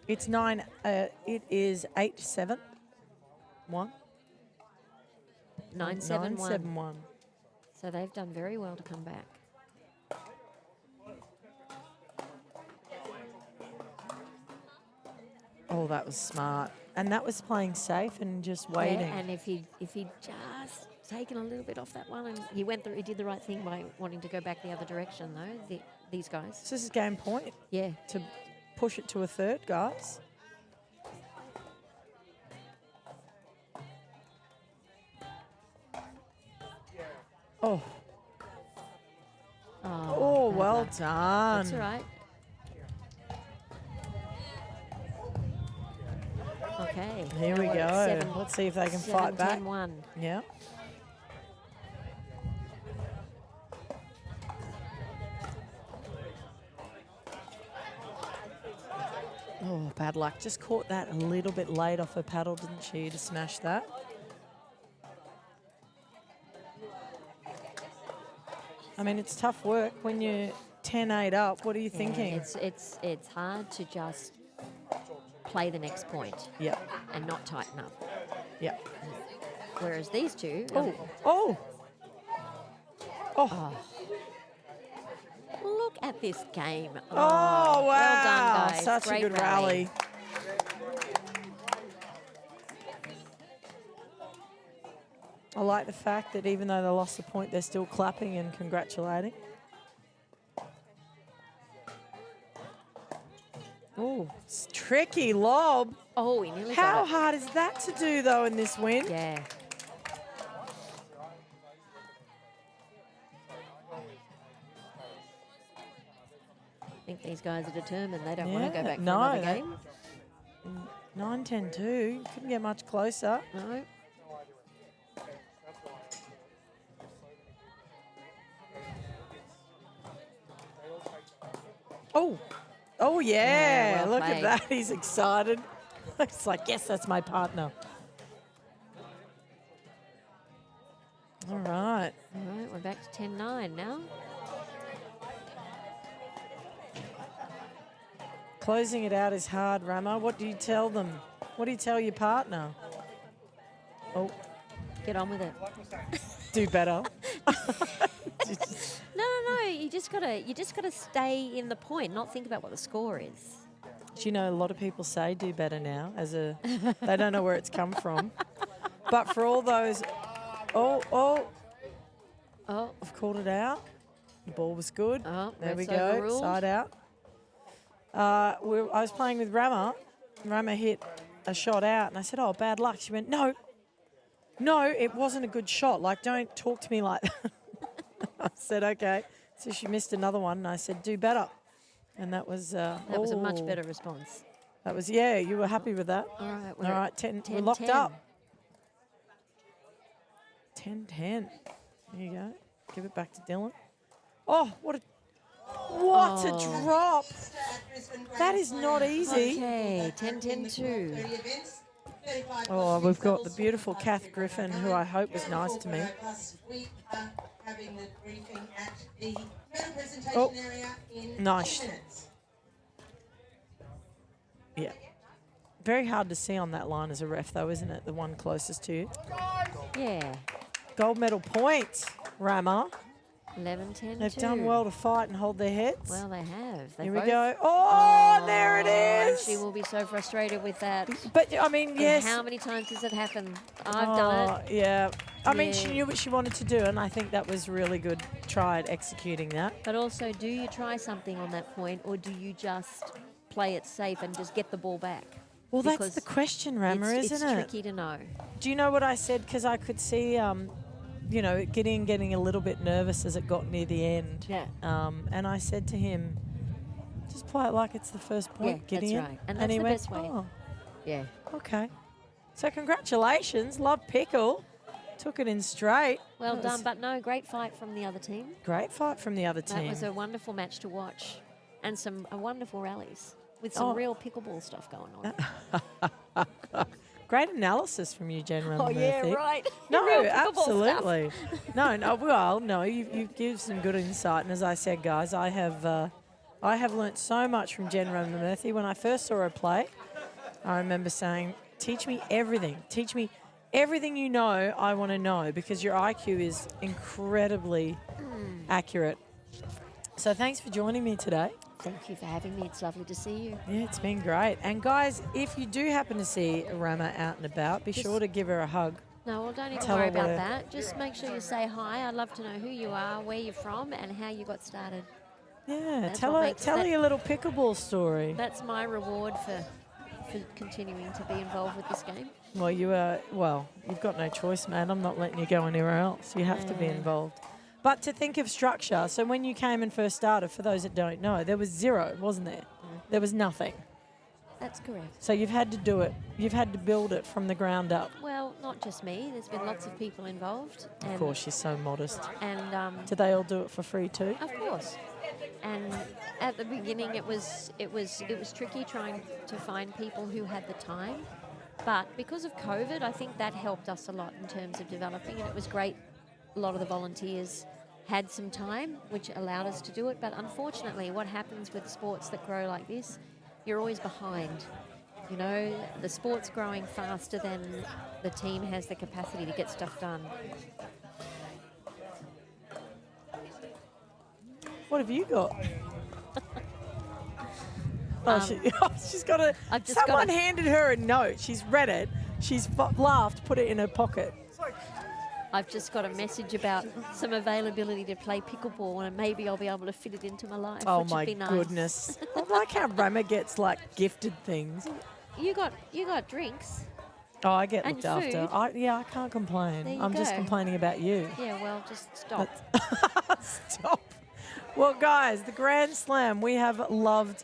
It's 9. It is 8-7. 1. 9-7-1. 9-7-1. So they've done very well to come back. Oh, that was smart. And that was playing safe and just waiting. Yeah, and if he just taken a little bit off that one, and he did the right thing by wanting to go back the other direction, though. These guys. So this is game point Yeah. to push it to a third, guys. Oh. Oh, bad well luck. done. That's all right. Okay. Here we now we're go. at 7, Let's see if they can fight back. 7-10-1. Yeah. Oh, bad luck. Just caught that a little bit late off her paddle, didn't she, to smash that? I mean, it's tough work when you're 10-8 up. What are you thinking? It's hard to just play the next point Yeah. and not tighten up. Yeah. Whereas these two, Oh. look at this game. Oh, wow. Well done, guys. Such Great a good rally. I like the fact that even though they lost the point, they're still clapping and congratulating. Oh, it's tricky lob. Oh, he nearly How got it. hard is that to do, though, in this wind? Yeah. I think these guys are determined. They don't want to go back for another they- game. 9-10-2. Couldn't get much closer. No. Oh. Oh, yeah. well Look played. at that. He's excited. It's like, yes, that's my partner. All right. All right, we're back to 10-9 now. Closing it out is hard, Rama. What do you tell them? What do you tell your partner? Oh, Get on with it. do better. No. You just gotta stay in the point, not think about what the score is. Do you know a lot of people say do better now they don't know where it's come from. But for all those, Oh, I've called it out. The ball was good. Oh, there we ref's go. overruled. Side out. I was playing with Rama. Rama hit a shot out, and I said, "Oh, bad luck." She went, "No, it wasn't a good shot. Like, don't talk to me like that." I said, "Okay." So she missed another one, and I said, "Do better." And that was that was a much better response. That was, yeah. You were happy with that. All right, All right, 10. We're 10, locked 10. up. 10-10. There you go. Give it back to Dylan. Oh, what a drop. That is not easy. Okay, 10-10-2. Oh, we've got the beautiful Kath Griffin, who I hope was nice to me. Oh, nice. Yeah. Very hard to see on that line as a ref, though, isn't it? The one closest to you. Yeah. Gold medal points, Rama. 11-10-2. They've done well to fight and hold their heads. Well, they have. They Here we both- go. Oh, there it And is. she will be so frustrated with that. But, I mean, And yes. how many times does it happen? I've done it. Yeah. I mean, she Yeah. knew what she wanted to do, and I think that was really good. Try at executing that. But also, do you try something on that point, or do you just play it safe and just get the ball back? Well, that's Because the question, Rama, it's isn't it? tricky to know. Do you know what I said? Because I could see, you know, getting a little bit nervous as it got near the end. Yeah. And I said to him, just play it like it's the first point, Yeah, Gideon. that's right. And that's he the went, best way. oh, Yeah. okay. So congratulations, love Pickle. Took it in straight. Well That was done, but no, great fight from the other team. Great fight from the other That team. was a wonderful match to watch, and some wonderful rallies with some Oh. real pickleball stuff going on. Great analysis from you, Jen Oh yeah, Murphy. right. No, Real pickleball stuff. absolutely. no, you give some good insight. And as I said, guys, I have learnt so much from Jen Murphy. When I first saw her play, I remember saying, teach me everything. Teach me everything you know, I want to know, because your IQ is incredibly accurate. So thanks for joining me today. Thank you for having me. It's lovely to see you. Yeah, it's been great. And guys, if you do happen to see Rama out and about, be sure to give her a hug. No, well, don't even Tell worry her what about a- that. Just make sure you say hi. I'd love to know who you are, where you're from, and how you got started. Yeah, That's tell what her makes tell her that- your little pickleball story. That's my reward for continuing to be involved with this game. Well, you've got no choice, man. I'm not letting you go anywhere else. You have to be Yeah. involved. But to think of structure, so when you came and first started, for those that don't know, there was zero, wasn't there? There was nothing. That's correct. So you've had to do it. You've had to build it from the ground up. Well, not just me. There's been lots of people involved. And, Of course, she's so modest. And Did they all do it for free too? of course. And at the beginning, it was tricky trying to find people who had the time. But because of COVID, I think that helped us a lot in terms of developing, and it was great. A lot of the volunteers had some time, which allowed us to do it. But unfortunately, what happens with sports that grow like this, you're always behind. You know, the sport's growing faster than the team has the capacity to get stuff done. What have you got? She's got a. I've just Someone got a- handed her a note. She's read it. She's laughed, put it in her pocket. I've just got a message about some availability to play pickleball, and maybe I'll be able to fit it into my life. Oh which my would be nice. goodness! I like how Rama gets like gifted things. You got drinks. Oh, I get And looked after. food. I can't complain. There you I'm just go. complaining about you. Yeah, well, just stop. Stop. Well, guys, the Grand Slam, we have loved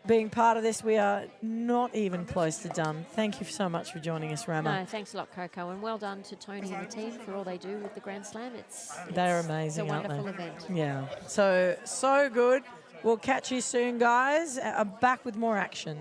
being part of this. We are not even close to done. Thank you so much for joining us, Rama. No, thanks a lot, Coco, and well done to Tony and the team for all they do with the Grand Slam. They're It's amazing, a aren't they? wonderful event. Yeah. So good. We'll catch you soon, guys. Back with more action.